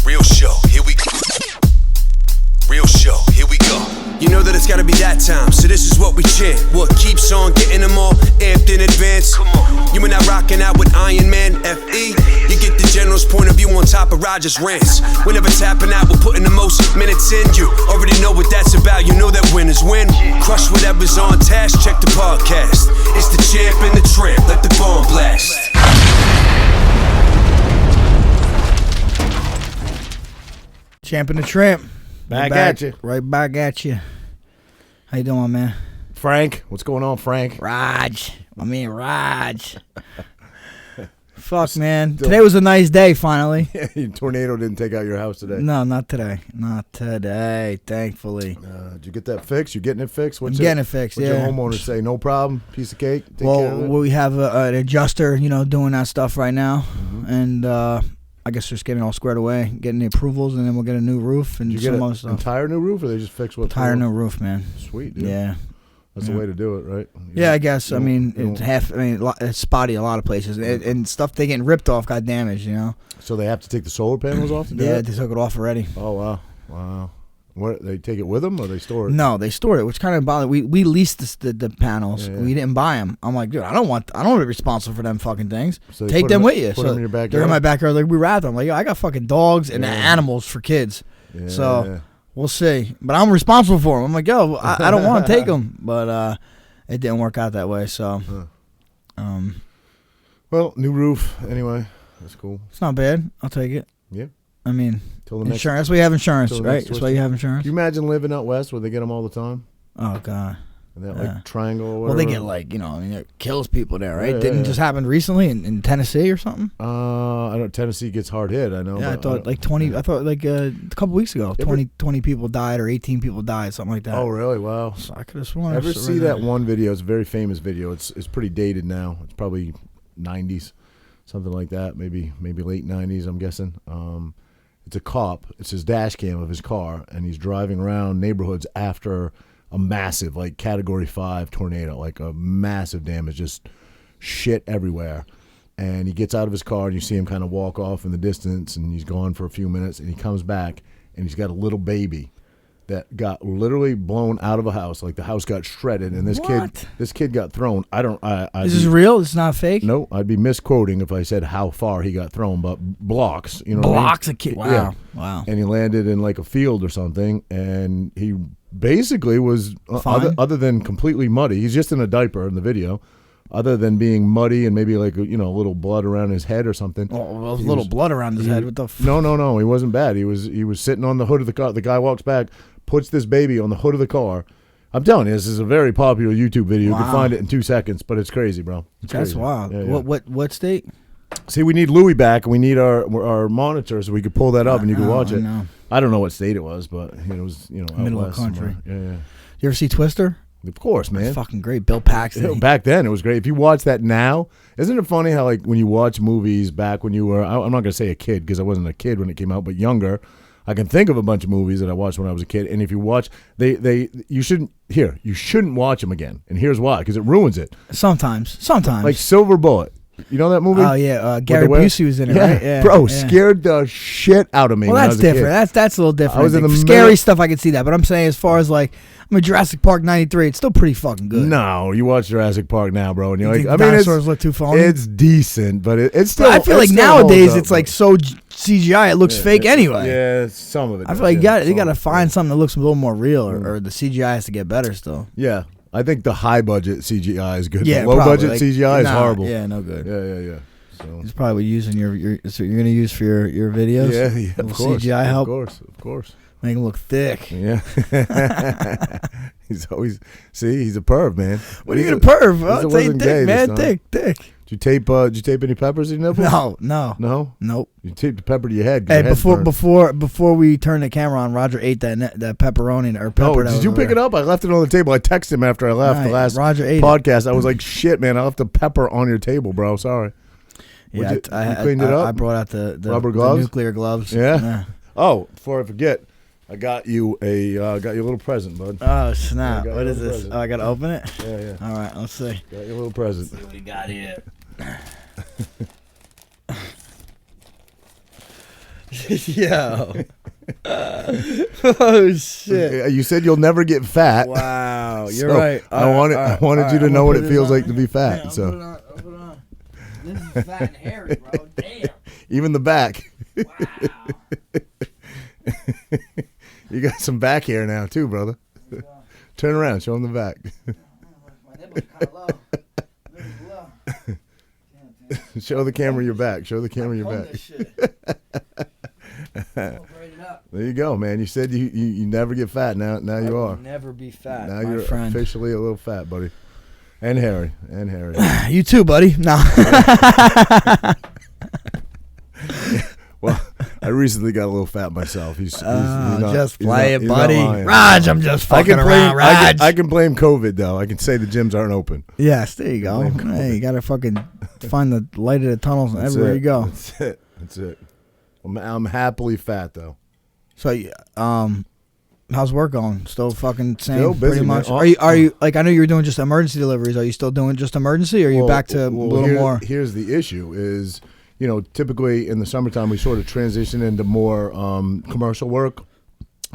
Real show, here we go. Real show, here we go. You know that it's gotta be that time, so this is what we chant. What keeps on getting them all amped in advance? Come on. You and I rocking out with Iron Man, F.E. You get the general's point of view on top of Roger's rants. We're never tapping out, we're putting the most minutes in. You already know what that's about, you know that winners win. Crush whatever's on task, check the podcast. It's the champ and the tramp, let the bomb blast. Champ and the tramp. Back at you. Right back at you. How you doing, man? Frank. What's going on, Frank? Raj. I mean, Raj. Fuck, man. Today was a nice day, finally. Tornado didn't take out your house today. No, not today. Not today, thankfully. Did you get that fixed? You getting it fixed? I'm getting it fixed, what's yeah. your homeowner say? No problem? Piece of cake? Take care of it? We have an adjuster, doing that stuff right now. Mm-hmm. And I guess just getting it all squared away, getting the approvals, and then we'll get a new roof and some other stuff. Entire new roof, or they just fix what? Entire new roof, man. Sweet, dude. Yeah. That's the way to do it, right? I guess. It's spotty a lot of places, and stuff they getting ripped off got damaged, So they have to take the solar panels off to do Yeah, it? they took it off already. Oh, wow. What, they take it with them, or they store it? No, they stored it, which kind of bothered. We leased the panels. Yeah. We didn't buy them. I'm like, dude, I don't want to be responsible for them fucking things. So take them with you. Put them in your backyard? They're in my backyard. Like, we wrapped them. Like, yo, I got fucking dogs and animals for kids. Yeah, so we'll see. But I'm responsible for them. I'm like, yo, I don't want to take them. But it didn't work out that way. So, well, new roof anyway. That's cool. It's not bad. I'll take it. Yeah. I mean, insurance. That's why you have insurance, right? That's why you have insurance. Can you imagine living out west where they get them all the time? Oh, God. And that triangle or whatever? Well, they get it kills people there, right? Didn't just happen recently in Tennessee or something? I know Tennessee gets hard hit, I know. Yeah, I thought a couple weeks ago, 20 people died or 18 people died, something like that. Oh, really? Wow. So I could have sworn. Ever see that one video? It's a very famous video. It's pretty dated now. It's probably 90s, something like that. Maybe late 90s, I'm guessing. It's a cop. It's his dash cam of his car, and he's driving around neighborhoods after a massive, like, Category 5 tornado, like a massive damage, just shit everywhere. And he gets out of his car, and you see him kind of walk off in the distance, and he's gone for a few minutes, and he comes back, and he's got a little baby that got literally blown out of a house. Like, the house got shredded, and this kid got thrown. This is real? It's not fake? No, I'd be misquoting if I said how far he got thrown, but blocks. Blocks of kid. Wow. Yeah. Wow. And he landed in like a field or something, and he basically was other than completely muddy. He's just in a diaper in the video. Other than being muddy and maybe like a little blood around his head or something. Oh, well, a little blood around his head. What the? No. He wasn't bad. He was sitting on the hood of the car. The guy walks back, puts this baby on the hood of the car. I'm telling you, this is a very popular YouTube video. Wow. You can find it in 2 seconds, but it's crazy, bro. That's crazy. Wild. Yeah. What state? See, we need Louis back, and we need our monitor so we could pull that up and you can watch it. I don't know what state it was, but it was middle of the country. Somewhere. Yeah. You ever see Twister? Of course, man. That's fucking great. Bill Paxton. Back then, it was great. If you watch that now, isn't it funny how, like, when you watch movies back when you were, I'm not going to say a kid because I wasn't a kid when it came out, but younger, I can think of a bunch of movies that I watched when I was a kid, and if you watch, you shouldn't watch them again, and here's why, because it ruins it. Sometimes. Like Silver Bullet. You know that movie? Oh, yeah. Gary Busey was in it, right? Yeah. Bro, scared the shit out of me. Well, when that's different. That's a little different. I was in the scary stuff, I can see that. But I'm saying as far as, like, Jurassic Park 93, it's still pretty fucking good. No, you watch Jurassic Park now, bro, and you're like, dinosaurs look too phony? It's decent, but it's still. But I feel like nowadays it's like so CGI, it looks fake anyway. Yeah, some of it. I feel like you got to find something that looks a little more real, or the CGI has to get better still. Yeah. I think the high budget CGI is good. Yeah, the low budget CGI is horrible. Yeah, no good. Yeah. So. It's probably using so you're gonna use for your videos. Yeah, of course. CGI help. Of course. Make him look thick. Yeah. He's always he's a perv, man. What are you gonna perv? I'll say thick, man. Thick. Did you tape any peppers in your nipples? No. Nope. You taped the pepper to your head. Hey, before we turned the camera on, Roger ate that pepperoni or pepper. Did you pick it up? I left it on the table. I texted him after I left the last podcast. I was like, shit, man, I left the pepper on your table, bro. Sorry. Yeah, you cleaned it up? I brought out the rubber gloves, the nuclear gloves. Yeah. Oh, before I forget, I got you a little present, bud. Oh snap! What is this? Present. Oh, I gotta open it. Yeah. All right, let's see. Got you a little present. Let's see what we got here. Yo. Oh shit! You said you'll never get fat. Wow, you're So, right. I wanted you to know what it feels like to be fat. Yeah, So I'll put it on. This is fat and hairy, bro. Damn. even the back. Wow. You got some back hair now too, brother. Turn around, show him the back. My nipple's kind of low. Nipple's low. Damn. Show the camera your back. Show the camera your back. This shit. Braid it up. There you go, man. You said you never get fat. Now I you will are. never be fat. Now my you're friend. officially a little fat, buddy. And hairy. You too, buddy. No. Well, I recently got a little fat myself. He's not, just he's play not- it, he's not buddy. lying. Raj, I'm just I fucking can blame, around, Raj. I can blame COVID though. I can say the gyms aren't open. Yes, there you go. Blame Hey, you gotta fucking find the light of the tunnels That's everywhere it. you go. That's it. That's it. I'm happily fat though. So, how's work going? Still fucking same, Still busy, pretty man. much. Are you like? I know you were doing just emergency deliveries. Are you still doing just emergency, or are you back to a little more? Here's the issue: is typically in the summertime we sort of transition into more commercial work,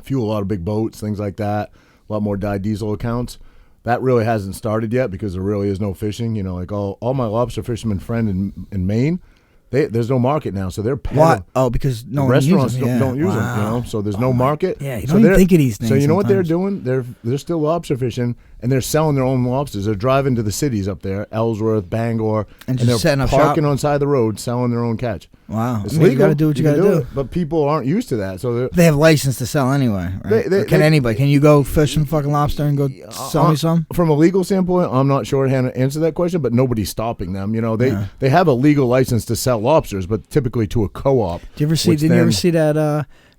fuel a lot of big boats, things like that. A lot more diesel accounts. That really hasn't started yet because there really is no fishing. Like all my lobster fishermen friend in Maine. There's no market now, so they're What? Oh, because no one restaurants uses them. don't use Wow. them. So there's no market. Yeah, you so don't even think of these things. So you know what they're sometimes. doing? They're still lobster fishing, and they're selling their own lobsters. They're driving to the cities up there, Ellsworth, Bangor, And just they're setting up parking shop. on side of the road, selling their own catch. Wow. It's I mean, legal. you gotta do what you can gotta do. it, but people aren't used to that. So They have license to sell anyway, right? They- Or can they- anybody? Can you go fish some fucking lobster and go sell me some? from a legal standpoint, I'm not sure how to answer that question, but nobody's stopping them. They have a legal license to sell lobsters, but typically to a co-op. Did you ever see that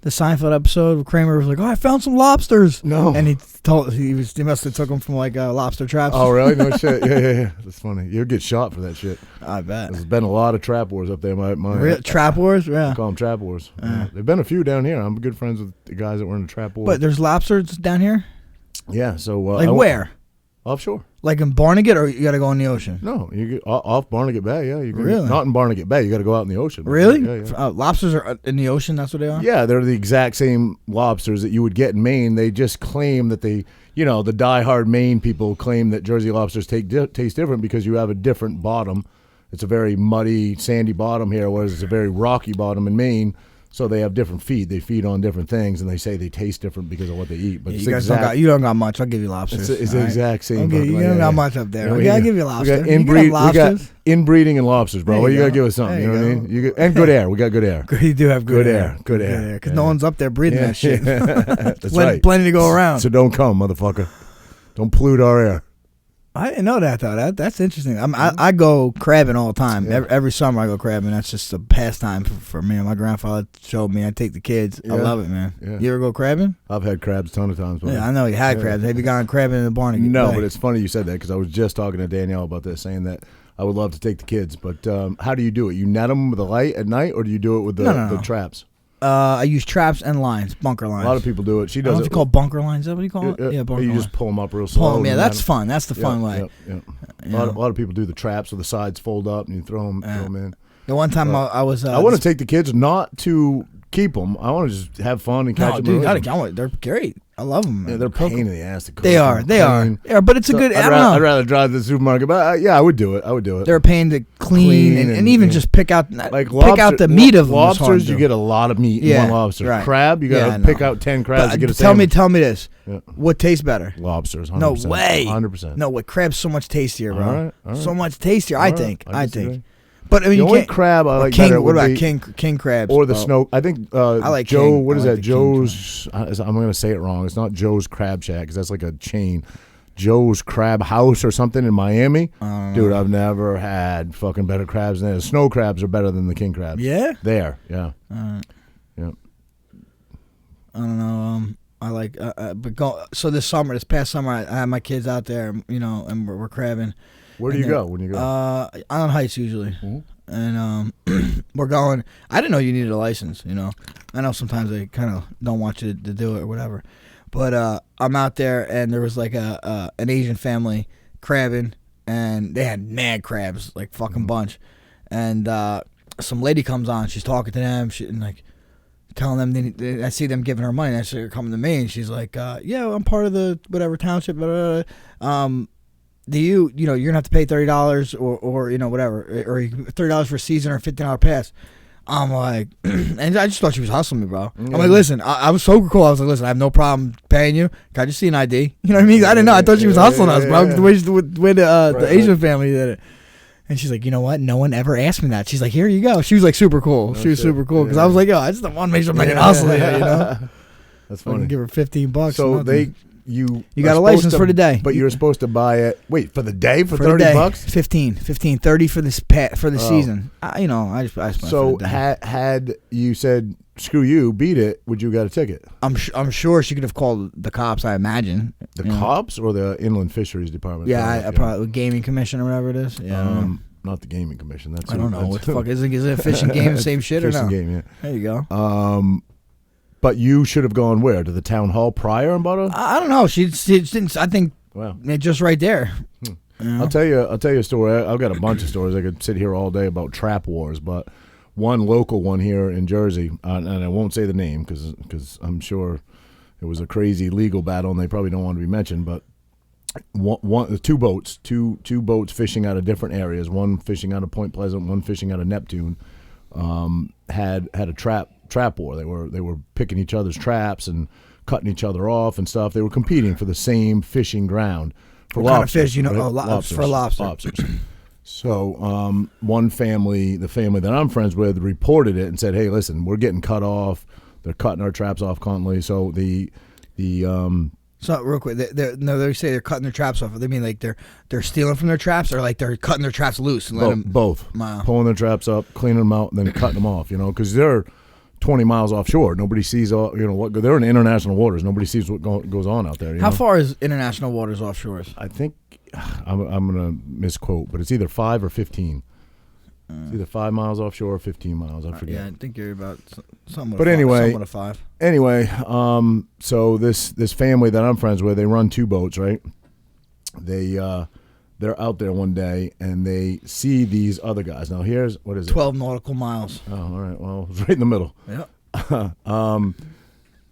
the Seinfeld episode where Kramer was like, "Oh, I found some lobsters." No. And he must have took them from like lobster traps. Oh, really? No shit. Yeah. That's funny. You'll get shot for that shit. I bet. There's been a lot of trap wars up there. Trap wars, I yeah. call them trap wars. Yeah. There've been a few down here. I'm good friends with the guys that were in the trap war. But there's lobsters down here. Yeah. So Like where? Offshore. Like in Barnegat, or you got to go in the ocean? No, you get off Barnegat Bay. Yeah, you can. Really? Not in Barnegat Bay. You got to go out in the ocean. Really? Yeah. Lobsters are in the ocean. That's what they are. Yeah, they're the exact same lobsters that you would get in Maine. They just claim that the diehard Maine people claim that Jersey lobsters taste different because you have a different bottom. It's a very muddy, sandy bottom here, whereas it's a very rocky bottom in Maine. So they have different feed. They feed on different things, and they say they taste different because of what they eat. But You guys don't got much. I'll give you lobsters. It's the exact same. You don't got much up there. Yeah, I'll give you lobster. We got inbreeding and lobsters, bro. There Well, you you got to go. give us something. There You know you what I mean? And good air. We got good air. You do have good air. Good air. Because no one's up there breathing that shit. That's right. Plenty to go around. So don't come, motherfucker. Don't pollute our air. I didn't know that though. That's interesting. I go crabbing all the time. Every summer I go crabbing. That's just a pastime for me. My grandfather showed me. I take the kids. I love it, man. Yeah. You ever go crabbing? I've had crabs a ton of times. Yeah, I know you had crabs. Have you gone crabbing in the barn? No, but it's funny you said that because I was just talking to Danielle about this, saying that I would love to take the kids. But how do you do it? You net them with a light at night, or do you do it with the traps? I use traps and lines, bunker lines. A lot of people do it. She I don't know does if it. you call bunker lines. Is that what you call it? Yeah, bunker You lines. just pull them up real slow. Pull 'em, yeah, and that's net 'em. fun. That's the fun way. Yeah. A lot of people do the traps where the sides fold up and you throw them in. The one time I was. I want to take the kids not to keep them. I want to just have fun and catch them. Dude, they're great. I love them. Yeah, they're pain in the ass to cook. They are. They are. But it's a good. I don't know. I'd rather drive to the supermarket, but yeah, I would do it. They're a pain to clean and even just pick out the meat of them. Lobsters, you get a lot of meat in one lobster. Right. Crab, you got to pick out 10 crabs to get a Tell me sandwich. this. What tastes better? Lobsters. 100%. No way. 100%. No, what crab's so much tastier, bro. All right. So much tastier. I think. I disagree. But I mean, The you only can't. crab I like king. better What would about be king crabs or the snow? I think I like Joe. king. What is I like that? the king Joe's. I'm going to say it wrong. It's not Joe's Crab Shack because that's like a chain. Joe's Crab House or something in Miami. Dude, I've never had fucking better crabs than that. The snow crabs are better than the king crabs. Yeah. There. Yeah. Yeah. I don't know. I like. So this past summer, I had my kids out there, and we're crabbing. Where do you go when you go? On Heights usually. Mm-hmm. And we're going. I didn't know you needed a license. I know sometimes they kind of don't want you to do it or whatever. But I'm out there, and there was like an Asian family crabbing, and they had mad crabs, like fucking bunch. And some lady comes on. She's talking to them. And like, telling them, I see them giving her money. And I see her coming to me, and she's like, yeah, I'm part of the whatever township. Blah, blah, blah. Do you're gonna have to pay $30 or whatever, or $30 for a season or a $15 pass. I'm like, and I just thought she was hustling me, bro. Yeah. I'm like, listen, I was so cool. I was like, listen, I have no problem paying you. Can I just see an ID? You know what I mean? I didn't know. I thought she was hustling us, bro. The way the Asian family did it. And she's like, you know what? No one ever asked me that. She's like, here you go. She was like super cool. She was super cool because I was like, yo, I just don't want to make sure I'm not getting hustling. That's funny. Give her $15. So you got a license for the day, but you're supposed to buy it. Wait, for the day for $30? $15, 30 for the season. I spent so for the day. had you said screw you, beat it, would you got a ticket? I'm sure she could have called the cops. I imagine the cops or the Inland Fisheries Department. Yeah, probably Gaming Commission or whatever it is. Yeah, not the Gaming Commission. I don't know what the fuck is it. Is it a fishing game? The same shit or no? Fishing game. Yeah. There you go. But you should have gone where? To the town hall prior and bought a? I don't know. She didn't. I think. Wow. Just right there. I'll tell you a story. I've got a bunch of stories. I could sit here all day about trap wars, but one local one here in Jersey, and I won't say the name because I'm sure it was a crazy legal battle, and they probably don't want to be mentioned. But two boats fishing out of different areas. One fishing out of Point Pleasant, one fishing out of Neptune. Had a trap war. They were picking each other's traps and cutting each other off and stuff. They were competing for the same fishing ground for lobsters. Kind of fish, right? lobsters. For lobsters. So one family, the family that I'm friends with, reported it and said, "Hey, listen, we're getting cut off. They're cutting our traps off constantly." So So real quick, they say they're cutting their traps off. They mean like they're stealing from their traps, or like they're cutting their traps loose and both. Wow. Pulling their traps up, cleaning them out, and then cutting them off. Because they're 20 miles offshore. Nobody sees what they're in international waters. Nobody sees what goes on out there. How far is international waters offshore? I think I'm gonna misquote, but it's either 5 or 15. It's either 5 miles offshore or 15 miles. I forget. Yeah, I think you're about somewhat. But anyway, somewhat of 5. Anyway, so this family that I'm friends with, they run 2 boats, right? They're out there one day and they see these other guys. Now here's what is it? 12 nautical miles. Oh, all right. Well, it's right in the middle. Yeah.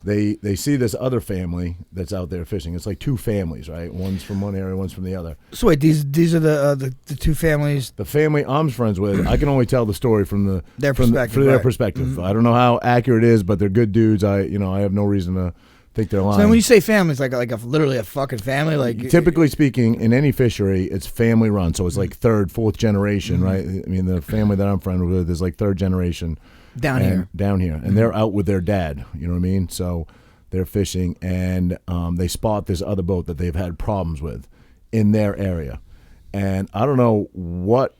They see this other family that's out there fishing. It's like 2 families, right? One's from one area, one's from the other. So wait, these are the 2 families. The family I'm friends with, I can only tell the story from their perspective. Their perspective. Mm-hmm. I don't know how accurate it is, but they're good dudes. I have no reason to think they're lying. So when you say family, it's like literally a fucking family. Like typically speaking, in any fishery, it's family run. So it's like 3rd, 4th generation, mm-hmm. right? I mean, the family that I'm friends with is like 3rd generation. Down here, and mm-hmm. they're out with their dad. You know what I mean? So they're fishing, and they spot this other boat that they've had problems with in their area, and I don't know what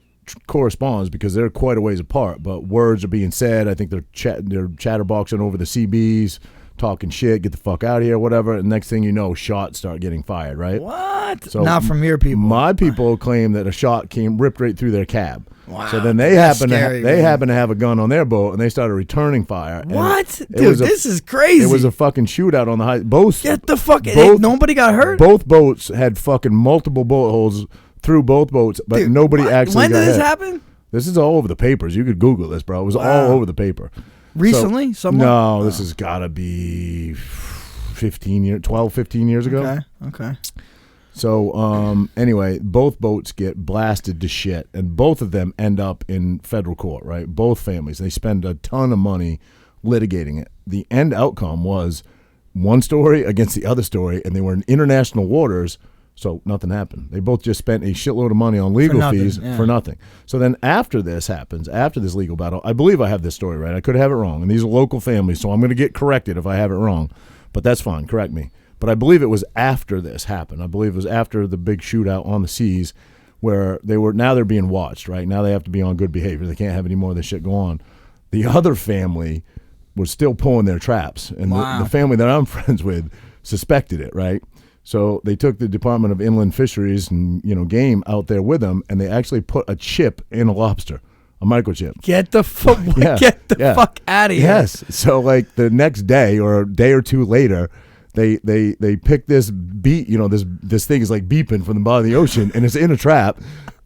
corresponds because they're quite a ways apart. But words are being said. I think they're chatterboxing over the CBs, talking shit. Get the fuck out of here, whatever. And next thing you know, shots start getting fired. Right? What? So not from your people. My people claim that a shot ripped right through their cab. Wow, so then they happen to have a gun on their boat, and they started returning fire. What, dude? This is crazy. It was a fucking shootout on the high. Get the fuck. Nobody got hurt. Both boats had fucking multiple bullet holes through both boats, but nobody actually. When got did this hit. happen? This is all over the papers. You could Google this, bro. It was all over the paper. Recently, No, this has got to be 15 years ago. Okay. So anyway, both boats get blasted to shit, and both of them end up in federal court, right? Both families. They spend a ton of money litigating it. The end outcome was one story against the other story, and they were in international waters, so nothing happened. They both just spent a shitload of money on legal fees for nothing. So then after this happens, after this legal battle, I believe I have this story right. I could have it wrong, and these are local families, so I'm going to get corrected if I have it wrong, but that's fine. Correct me. But I believe it was after this happened. I believe it was after the big shootout on the seas where they're being watched, right? Now they have to be on good behavior. They can't have any more of this shit go on. The other family was still pulling their traps. And the family that I'm friends with suspected it, right? So they took the Department of Inland Fisheries and game out there with them, and they actually put a chip in a lobster. A microchip. Get the fuck fuck out of here. Yes. So like the next day or a day or two later, they pick this beat. This thing is like beeping from the bottom of the ocean, and it's in a trap.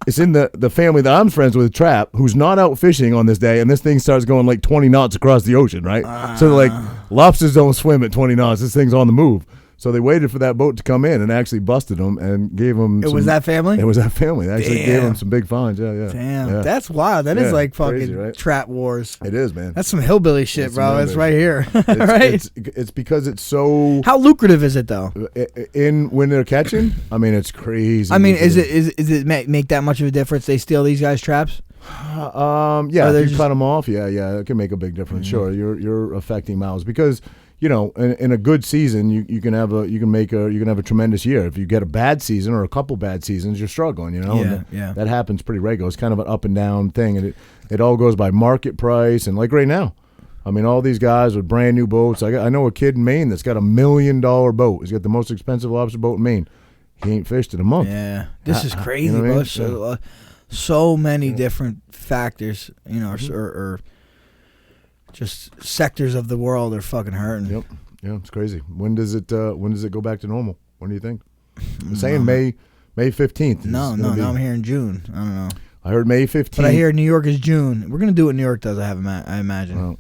It's in the family that I'm friends with, Trap, who's not out fishing on this day, and this thing starts going like 20 knots across the ocean, right? So like lobsters don't swim at 20 knots. This thing's on the move. So they waited for that boat to come in and actually busted them and gave them. Was that family? It was that family. They actually gave them some big fines. Yeah. Damn, yeah. that's wild. That is like fucking crazy, right? trap wars. It is, man. That's some hillbilly shit, bro. It's right here, right? It's because it's so. How lucrative is it though? When they're catching, I mean, it's crazy. I mean, is it make that much of a difference? They steal these guys' traps. Yeah, if you cut them off, yeah, it can make a big difference. Sure, you're affecting mouths because. In a good season, you can have a tremendous year. If you get a bad season or a couple bad seasons, you're struggling. That happens pretty regular. It's kind of an up and down thing, and it all goes by market price. And like right now, I mean, all these guys with brand new boats. I know a kid in Maine that's got $1 million boat. He's got the most expensive lobster boat in Maine. He ain't fished in a month. Yeah, this is crazy, bro. I mean? So many different factors, or just sectors of the world are fucking hurting. Yep. Yeah, it's crazy. When does it go back to normal? When do you think? I'm saying May 15th. No, I'm hearing June. I don't know. I heard May 15th. But I hear New York is June. We're gonna do what New York does. I imagine. Well,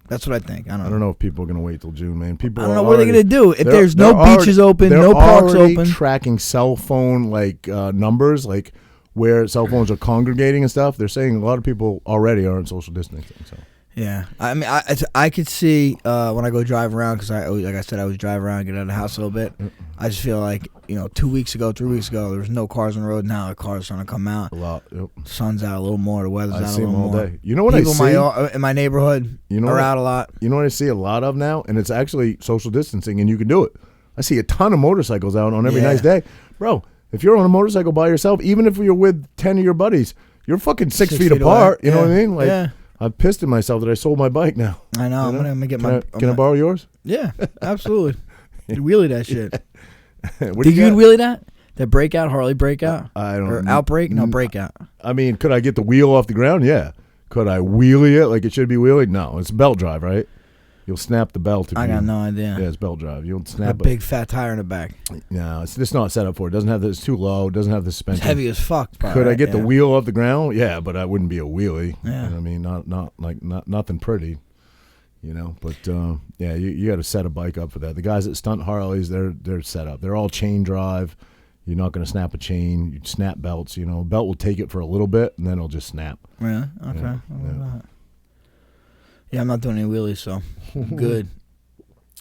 that's what I think. I don't know if people are gonna wait till June, man. I don't know what they're gonna do if there's no beaches open, no parks open. Tracking cell phone numbers, like where cell phones are congregating and stuff. They're saying a lot of people already aren't social distancing. So. Yeah, I mean, I could see when I go drive around because I always drive around, get out of the house a little bit. I just feel like 2 weeks ago, 3 weeks ago, there was no cars on the road. Now the cars are starting to come out. A lot. Yep. The sun's out a little more. The weather's out a little more. I see them all day. You know what people I see? In my neighborhood are out a lot. You know what I see a lot of now, and it's actually social distancing, and you can do it. I see a ton of motorcycles out on every nice day, bro. If you're on a motorcycle by yourself, even if you're with 10 of your buddies, you're fucking 6 feet apart. You know what I mean? I'm pissed at myself that I sold my bike now. I know. I'm gonna get Can I borrow yours? Yeah, absolutely. Wheelie that shit. Did you wheelie that? That breakout, Harley breakout? I don't. Or outbreak? No, breakout. I mean, could I get the wheel off the ground? Yeah. Could I wheelie it like it should be wheelied? No, it's belt drive, right? You'll snap the belt. I got no idea. Yeah, it's belt drive. You'll snap a big fat tire in the back. No, it's just not set up for it. It doesn't have it's too low. It doesn't have the suspension. It's heavy as fuck. Could I get the wheel off the ground? Yeah, but I wouldn't be a wheelie. Yeah. I mean, not nothing pretty. But you got to set a bike up for that. The guys that stunt Harleys, they're set up. They're all chain drive. You're not going to snap a chain. You snap belts. Belt will take it for a little bit, and then it'll just snap. Yeah. Okay. Yeah, I'm not doing any wheelies, so good.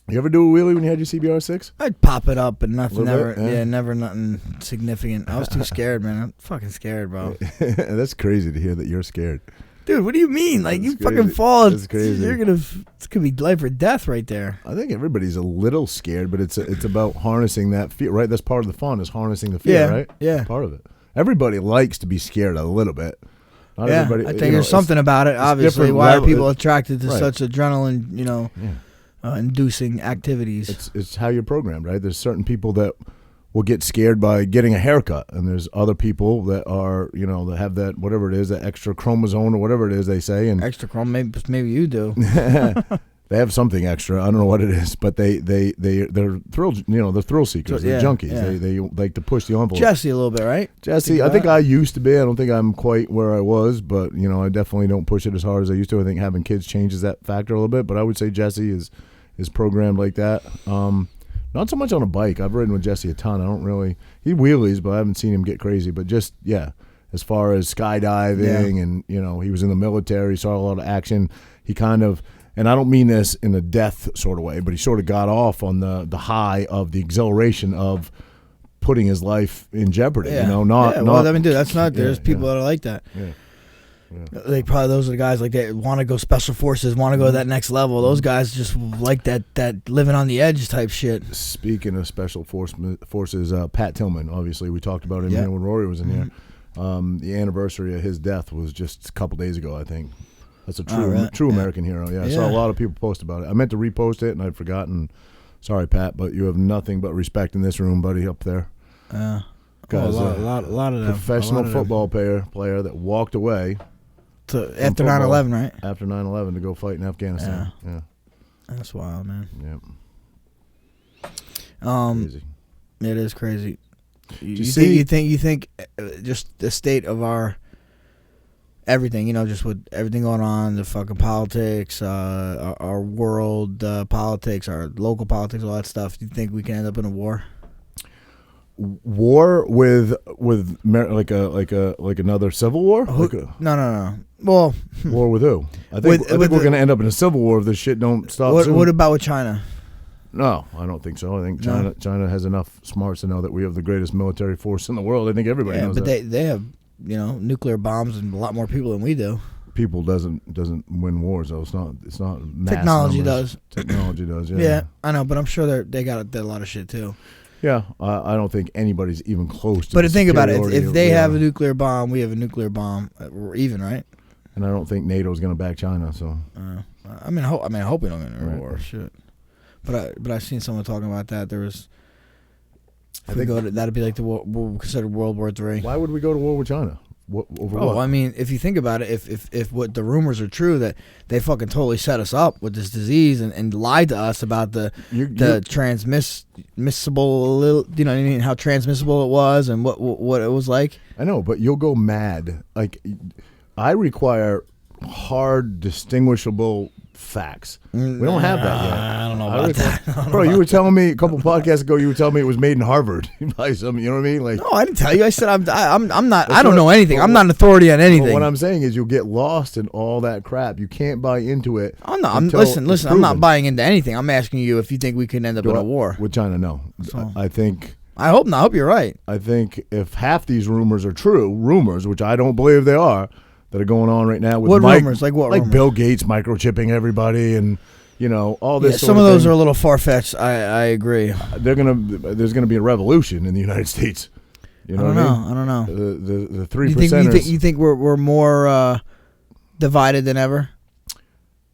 You ever do a wheelie when you had your CBR6? I'd pop it up, but nothing. Never, never nothing significant. I was too scared, man. I'm fucking scared, bro. That's crazy to hear that you're scared. Dude, what do you mean? Like, you fucking fall. That's crazy. It's gonna be life or death right there. I think everybody's a little scared, but it's about harnessing that fear, right? That's part of the fun, is harnessing the fear, right? Yeah. Part of it. Everybody likes to be scared a little bit. Not everybody. I think there's something about it. Obviously, why are people attracted to such adrenaline? Inducing activities. It's how you're programmed, right? There's certain people that will get scared by getting a haircut, and there's other people that are, that have that, whatever it is, that extra chromosome or whatever it is they say, and extra chromosome. Maybe you do. They have something extra. I don't know what it is, but they're thrill, they're thrill seekers. They're junkies. Yeah. They like to push the envelope. Jesse a little bit, right? Jesse, I think I used to be. I don't think I'm quite where I was, but I definitely don't push it as hard as I used to. I think having kids changes that factor a little bit, but I would say Jesse is programmed like that. Not so much on a bike. I've ridden with Jesse a ton. I don't really. He wheelies, but I haven't seen him get crazy. But just as far as skydiving and he was in the military, saw a lot of action. He kind of. And I don't mean this in a death sort of way, but he sort of got off on the high of the exhilaration of putting his life in jeopardy. Dude, that's not. There's people that are like that. Yeah. Like probably those are the guys like that want to go special forces, want to go to that next level. Those guys just like that living on the edge type shit. Speaking of special forces, Pat Tillman, obviously we talked about him here when Rory was in here. The anniversary of his death was just a couple days ago, I think. That's a true American hero. Yeah, I saw a lot of people post about it. I meant to repost it, and I'd forgotten. Sorry, Pat, but you have nothing but respect in this room, buddy, up there. Guys, a lot of them. Professional football player that walked away. After 9/11, right? After 9/11 to go fight in Afghanistan. Yeah. That's wild, man. Yep. Crazy. It is crazy. You see- think just the state of our everything, just with everything going on, the fucking politics, our world politics, our local politics, all that stuff. Do you think we can end up in a war? War with like another civil war? No. Well, War with who? I think we're going to end up in a civil war if this shit don't stop soon. what about with China? No, I don't think so. I think China has enough smarts to know that we have the greatest military force in the world. I think everybody knows but that. they have nuclear bombs and a lot more people than we do. People doesn't win wars though. It's not mass Technology numbers. does. Technology does. Yeah. Yeah, I know, but I'm sure they got a lot of shit too. Yeah, I don't think anybody's even close to. But think about it: superiority if they of- have a nuclear bomb, we have a nuclear bomb. We're even, right? and I don't think NATO's going to back China. So I hope we don't get in a Right. war. Shit. But I've seen someone talking about that. There was. I think That'd be like considered World War III. why would we go to war with China? Over Oh, what? I mean, if you think about it, if what the rumors are true that they fucking totally set us up with this disease and lied to us about the transmissible, you know what I mean, how transmissible it was and what it was like. I know, but you'll go mad. Like, I require hard, distinguishable facts. We don't have that yet. I don't know about that. Bro, you were telling me a couple podcasts ago. You were telling me it was made in Harvard by some. You know what I mean? Like, No, I didn't tell you. I said I'm not. I don't know anything. I'm not an authority on anything. what I'm saying is, you'll get lost in all that crap. You can't buy into it. I'm not. until Listen. it's I'm not proven. buying into anything. I'm asking you if you think we could end up in a war. with China. No, So- I think. I hope not. I hope you're right. I think if half these rumors are true, which I don't believe they are, that are going on right now with What rumors? Like what Like rumors? Bill Gates microchipping everybody and all this. Yeah, sort some of those thing. are a little far fetched. I agree. There's gonna be a revolution in the United States. You know I what don't I know. mean? I don't know. The 3%. You think we're more divided than ever?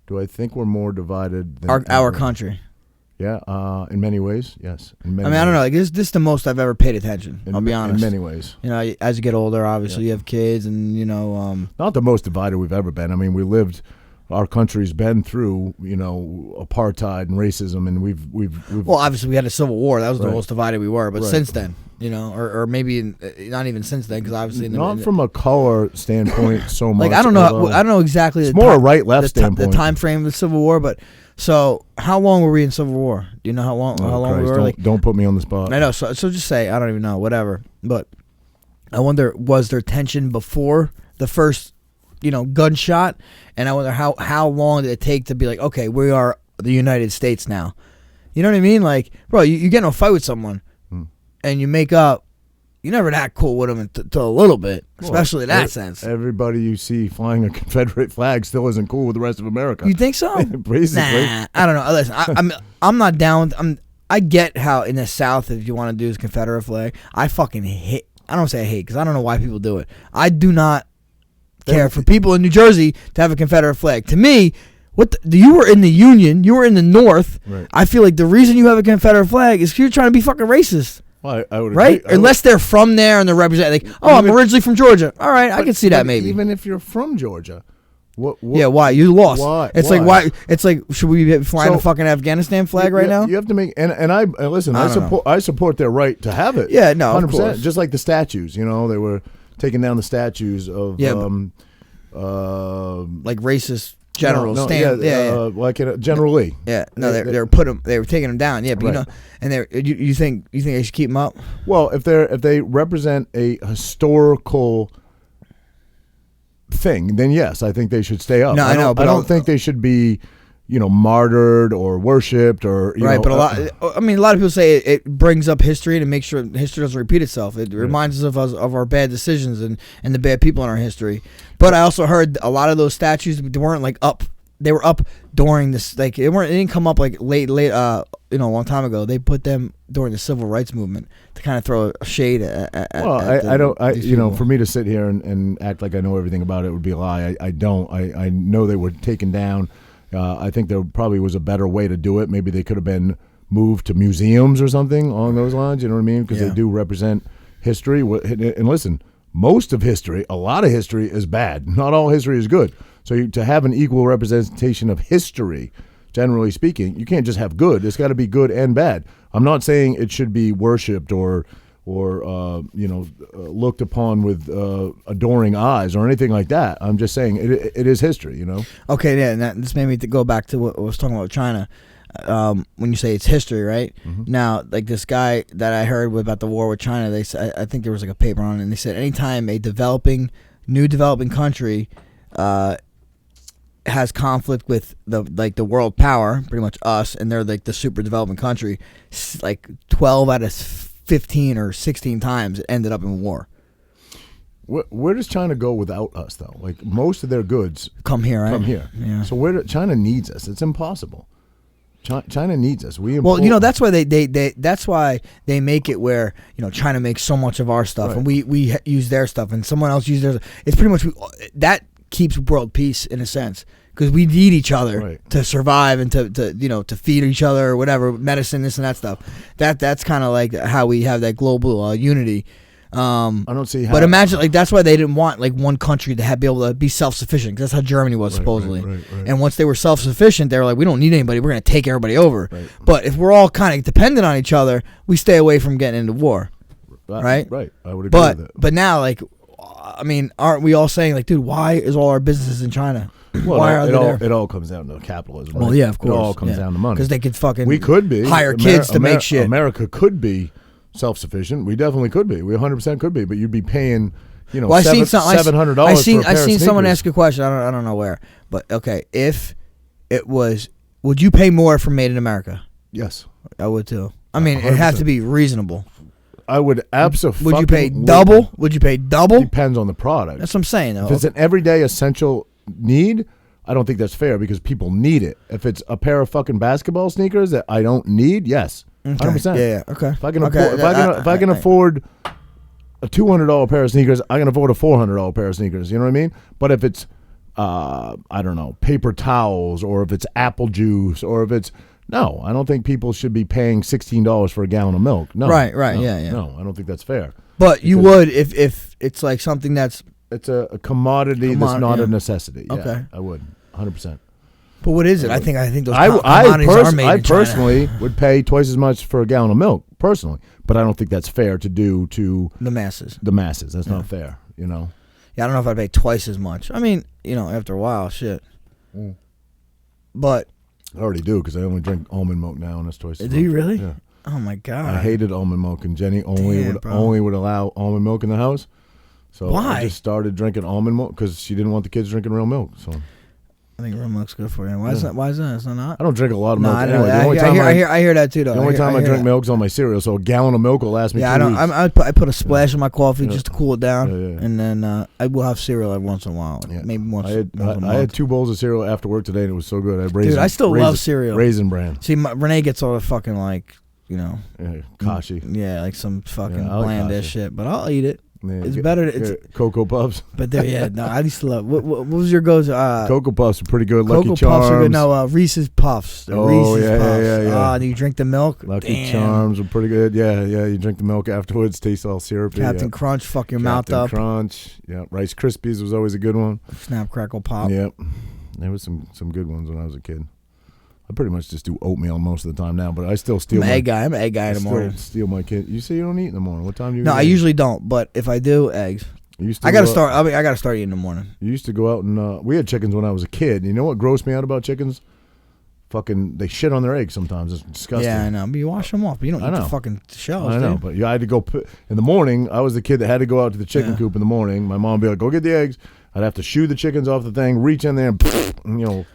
Do I think we're more divided than Our ever? country. Yeah, in many ways, yes. I mean, I don't know. Like this is the most I've ever paid attention. I'll be honest. In many ways. As you get older, obviously you have kids, and Not the most divided we've ever been. I mean, our country's been through, apartheid and racism, and we've well, obviously we had a civil war. That was the Right. most divided we were. But Right. since then, or maybe not even since then, because obviously not from a color standpoint so much. like I don't know. although I don't know exactly. It's the more time- a right-left the standpoint. The time frame of the Civil War, but so how long were we in Civil War? Do you know how long? Oh, how long Christ, we were? don't put me on the spot. I know. So just say I don't even know. Whatever. But I wonder, was there tension before the first, gunshot? And I wonder how long did it take to be like, okay, we are the United States now. You know what I mean? Like, bro, you get in a fight with someone, and you make up. You're never that cool with them until a little bit, especially in that sense. Everybody you see flying a Confederate flag still isn't cool with the rest of America. You think so? Basically. Nah, I don't know. Listen, I'm not down. I get how in the South, if you want to do this Confederate flag, I fucking hate. I don't say I hate because I don't know why people do it. I do not care for people in New Jersey to have a Confederate flag. To me, you were in the Union, you were in the North. Right. I feel like the reason you have a Confederate flag is because you're trying to be fucking racist. Well, I would Right? agree. Unless they're from there and they're representing. Like, I'm originally from Georgia. All right, I can see that maybe. Even if you're from Georgia, what Yeah, why? You lost. Why? It's Why? like why? It's like should we be flying So- a fucking Afghanistan flag right now? You have to make and I listen. I I don't know. support their right to have it. Yeah, no, of 100%. course. Just like the statues, they were taking down the statues of Yeah, like racist generals. like General Lee. Yeah, no, They- they were they were taking them down. Yeah, but Right. and you think they should keep them up? Well, if they represent a historical thing, then yes, I think they should stay up. No, I know, but I don't I'll- think they should be, martyred or worshipped or Right, but a lot of people say it brings up history and it makes sure history doesn't repeat itself. It reminds us of our bad decisions and the bad people in our history. But I also heard a lot of those statues weren't like up. They were up during this, like it didn't come up like late, a long time ago. They put them during the civil rights movement to kind of throw a shade at. Well, these people. for me to sit here and act like I know everything about it would be a lie. I don't. I know they were taken down. I think there probably was a better way to do it. Maybe they could have been moved to museums or something along those lines. You know what I mean? Because they do represent history. And listen, most of history, a lot of history is bad. Not all history is good. So to have an equal representation of history generally speaking. You can't just have good. It's got to be good and bad. I'm not saying it should be worshipped or looked upon with adoring eyes or anything like that. I'm just saying it is history, Okay, yeah, and this made me go back to what I was talking about with China. When you say it's history, right? Now, like this guy that I heard about the war with China, they said, I think there was like a paper on it, and they said anytime a new developing country has conflict with the world power, pretty much us, and they're like the super developing country, like 12 out of 15 or 16 times it ended up in war. Where does China go without us, though? Like most of their goods come here, right? Come here. Yeah. So China needs us. It's impossible. China needs us. That's why that's why they make it where China makes so much of our stuff, right, and we use their stuff, and someone else uses theirs. It's pretty much that keeps world peace in a sense, because we need each other, right, to survive and to feed each other or whatever, medicine, this and that stuff. That's kind of like how we have that global unity. I don't see how. But imagine, like, that's why they didn't want like one country to be able to be self-sufficient, because that's how Germany was, right, supposedly. Right. And once they were self-sufficient, they were like, we don't need anybody. We're going to take everybody over. Right. But if we're all kind of dependent on each other, we stay away from getting into war. Right. Right. I would agree with that. But now, like, I mean, aren't we all saying, like, dude, why is all our businesses in China? Well, why are they there? It all comes down to capitalism. Right? Well, yeah, of course. It all comes down to money. Because they could fucking we could be hire kids to make shit. America could be self-sufficient. We definitely could be. We 100% could be. But you'd be paying, $700 I seen someone ask a question. I don't know where, but okay. If it was, would you pay more for Made in America? Yes, I would too. I mean, 100%. It has to be reasonable. I would absolutely. Would you pay double? Would you pay double? Depends on the product. That's what I'm saying, though. If it's an everyday essential need, I don't think that's fair because people need it. If it's a pair of fucking basketball sneakers that I don't need, yes. 100%. Yeah. Okay. If I can afford a $200 pair of sneakers, I can afford a $400 pair of sneakers. You know what I mean? But if it's, I don't know, paper towels, or if it's apple juice, or if it's no, I don't think people should be paying $16 for a gallon of milk. No. Right. No, Yeah. No, I don't think that's fair. But you would if it's like something that's it's a commodity that's not a necessity. Okay. Yeah, I would 100%. But what is it? I think those commodities are made in China. I personally would pay twice as much for a gallon of milk, personally. But I don't think that's fair to do to the masses. That's not fair, Yeah, I don't know if I'd pay twice as much. I mean, after a while, shit. But I already do, because I only drink almond milk now, and that's twice as much. Do you really? Yeah. Oh my god. I hated almond milk, and Jenny only would allow almond milk in the house. So why? I just started drinking almond milk because she didn't want the kids drinking real milk. So I think real milk's good for you. Why is that? Why is that? It's not. I don't drink a lot of milk. Anyway, I hear that too, though. The only time I drink milk is on my cereal, so a gallon of milk will last me 2 weeks. I put a splash in my coffee just to cool it down, and then I will have cereal every once in a while, maybe once. I had 2 bowls of cereal after work today, and it was so good. I still love cereal. Raisin Bran. See, Renee gets all the fucking kashi. Yeah, like some fucking bland ass shit, but I'll eat it. Yeah, it's better. It's Cocoa Puffs. But I used to love. What was your goes? Cocoa Puffs are pretty good. Lucky Charms. Puffs are good. No, Reese's Puffs. Reese's Puffs. Yeah. Do you drink the milk? Lucky Charms are pretty good. Yeah. You drink the milk afterwards. Tastes all syrupy. Captain Crunch, fuck your mouth up. Captain Crunch. Yeah. Rice Krispies was always a good one. Snap, Crackle, Pop. Yep. There was some good ones when I was a kid. I pretty much just do oatmeal most of the time now, but I still steal. I'm an egg guy in the morning. Steal my kid. You say you don't eat in the morning. What time do you? No, eat? I usually don't. But if I do, eggs. I gotta start. I gotta start eating in the morning. You used to go out and we had chickens when I was a kid. You know what grossed me out about chickens? Fucking, they shit on their eggs sometimes. It's disgusting. Yeah, I know. But you wash them off. But you don't eat the fucking shells. I know, but I had to go in the morning. I was the kid that had to go out to the chicken coop in the morning. My mom would be like, "Go get the eggs." I'd have to shoo the chickens off the thing, reach in there, and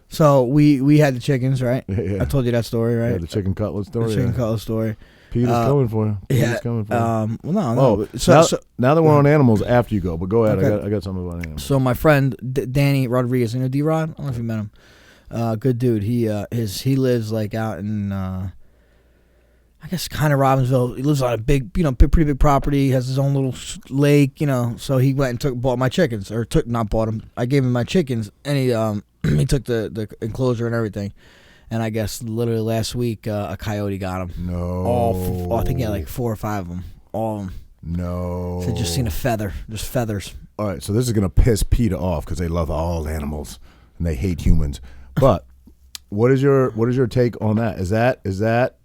So we had the chickens, right? Yeah. I told you that story, right? Yeah, the chicken cutlet story. The chicken cutlet story. Peter's coming for you. Peter's coming for you. Well, no. Now that we're on animals, after you go, but go ahead. Okay. I got something about animals. So my friend Danny Rodriguez, D-Rod? I don't know if you met him. Good dude. He lives like out in I guess kind of Robbinsville. He lives on a big, pretty big property. He has his own little lake, So he went and bought my chickens, not bought them. I gave him my chickens, and he took the enclosure and everything. And I guess literally last week a coyote got him. No. I think he had like 4 or 5 of them. All of them. No. So just seen a feather, just feathers. All right, so this is gonna piss PETA off because they love all animals and they hate humans. But what is your take on that? Is that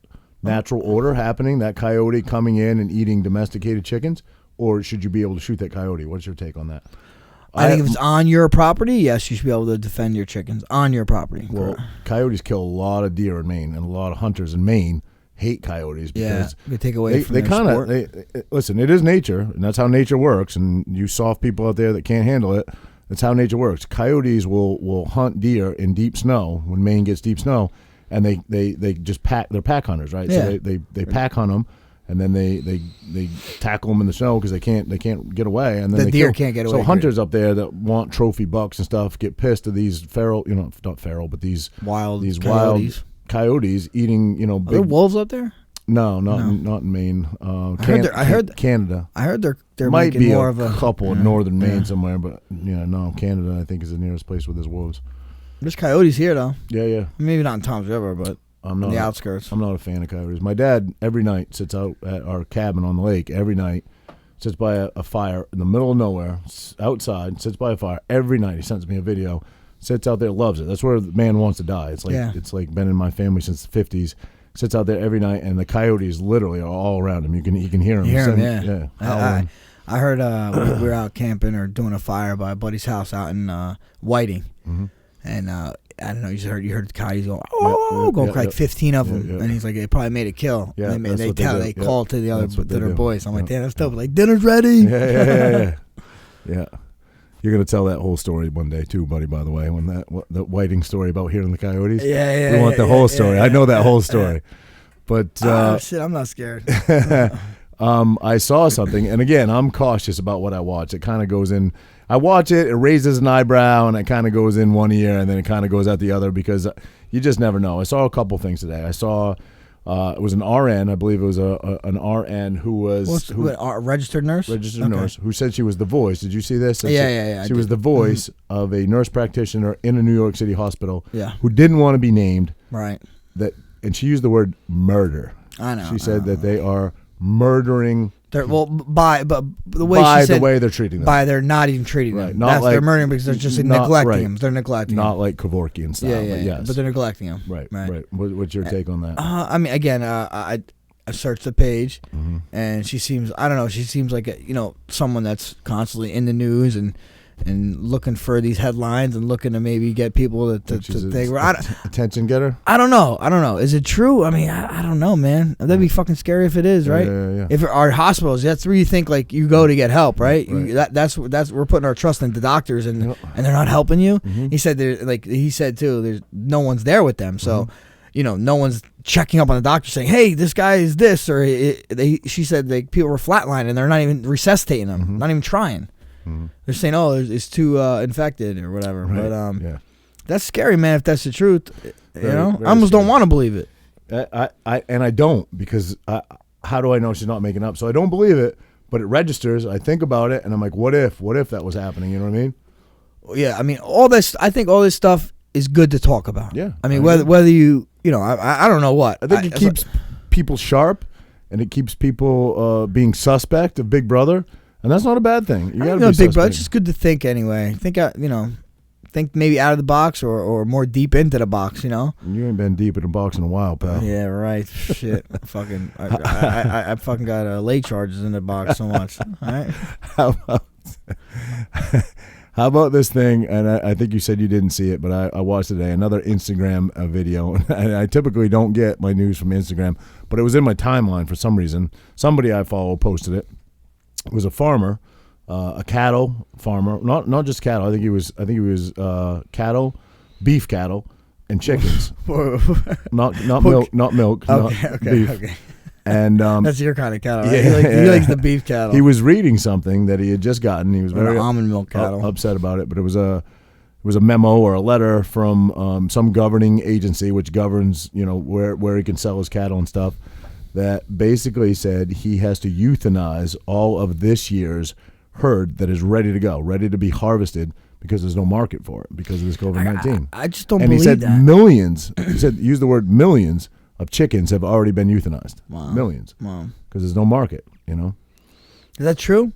natural order happening? That coyote coming in and eating domesticated chickens, or should you be able to shoot that coyote? What's your take on that? I think if it's on your property, yes, you should be able to defend your chickens on your property. Well, coyotes kill a lot of deer in Maine, and a lot of hunters in Maine hate coyotes because they take away from their sport. Listen, it is nature, and that's how nature works. And you soft people out there that can't handle it, that's how nature works. Coyotes will hunt deer in deep snow when Maine gets deep snow, and they just pack. They're pack hunters, right? Yeah. So they pack hunt them. And then they tackle them in the snow because they can't get away. And then the deer can't get away. So hunters up there that want trophy bucks and stuff get pissed at these feral, not feral, but these wild coyotes eating, Are big. there wolves up there? No, not in Maine. I heard Canada. I heard they're might making be more a of a couple in northern Maine somewhere, but no, Canada I think is the nearest place where there's wolves. There's coyotes here though. Yeah. Maybe not in Tom's River, but I'm not in the outskirts. I'm not a fan of coyotes. My dad every night sits out at our cabin on the lake. Every night, sits by a fire in the middle of nowhere, outside. Sits by a fire every night. He sends me a video. Sits out there, loves it. That's where the man wants to die. It's like been in my family since the 50s. Sits out there every night, and the coyotes literally are all around him. You can hear them. You hear them, yeah. I heard we were out camping or doing a fire by a buddy's house out in Whiting, and I don't know. You heard the coyotes go like 15 of them, and he's like, they probably made a kill. Yeah, they call to the other their boys. I'm like, damn, that's dope. Like, dinner's ready. Yeah. You're gonna tell that whole story one day too, buddy. By the way, when the Whiting story about hearing the coyotes. Yeah. We want the whole story. I know that whole story, but shit, I'm not scared. I saw something, and again, I'm cautious about what I watch. It kind of goes in. I watch it, it raises an eyebrow, and it kind of goes in one ear, and then it kind of goes out the other because you just never know. I saw a couple things today. I saw it was an RN, I believe it was an RN who was a registered nurse? Registered nurse, who said she was the voice. Did you see this? Yeah. She was the voice of a nurse practitioner in a New York City hospital who didn't want to be named. Right. And she used the word murder. I know. She said that they are murdering. But the way she said, the way they're treating them, by they're not even treating them. They're murdering because they're just neglecting them. They're neglecting them. Not like Kevorkian style. But they're neglecting them. Right. What's your take on that? I mean, again, I searched the page, and she seems, I don't know, she seems like someone that's constantly in the news and looking for these headlines and looking to maybe get people to think. Attention getter? I don't know. Is it true? I mean, I don't know, man. That'd be fucking scary if it is, right? Yeah. If our hospitals, that's where you think like you go to get help, right? That's we're putting our trust in the doctors and they're not helping you. He said he said too, there's no one's there with them, so no one's checking up on the doctor saying, hey, this guy is this, or she said people were flatlining, they're not even resuscitating them, not even trying. They're saying, oh, it's too infected or whatever. Right. But that's scary, man. If that's the truth, very I almost don't want to believe it. I don't, because how do I know she's not making up? So I don't believe it, but it registers. I think about it, and I'm like, what if that was happening? You know what I mean? Yeah, I mean, I think all this stuff is good to talk about. Yeah, I mean, whether you I don't know what. I think it keeps people sharp, and it keeps people being suspect of Big Brother. And that's not a bad thing. You got to be Big Brother. It's just good to think anyway. Think maybe out of the box or more deep into the box. You ain't been deep in the box in a while, pal. Yeah, right. Shit, I fucking got lay charges in the box so much. All right. How about this thing? And I think you said you didn't see it, but I watched today another Instagram video. And I typically don't get my news from Instagram, but it was in my timeline for some reason. Somebody I follow posted it. It was a farmer, a cattle farmer, not just cattle. I think he was cattle, beef cattle, and chickens. not milk, okay, beef. Okay. And that's your kind of cattle, right? He likes the beef cattle. He was reading something that he had just gotten. He was very almond milk cattle. Upset about it, but it was a memo or a letter from some governing agency which governs where he can sell his cattle and stuff, that basically said he has to euthanize all of this year's herd that is ready to go, ready to be harvested, because there's no market for it because of this COVID-19. I just don't believe that. And he said millions, use the word millions of chickens have already been euthanized. Wow. Millions. Wow. Because there's no market, Is that true?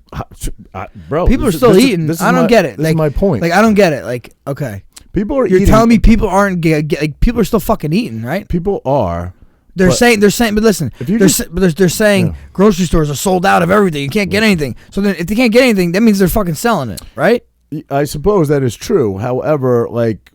Bro. People are still eating. I don't get it. This is my point. I don't get it. Okay. People are You're eating. telling me people aren't like people are still fucking eating, right? People are. They're saying, but listen, If you they're saying grocery stores are sold out of everything. You can't get anything. So then, if they can't get anything, that means they're fucking selling it, right? I suppose that is true. However, like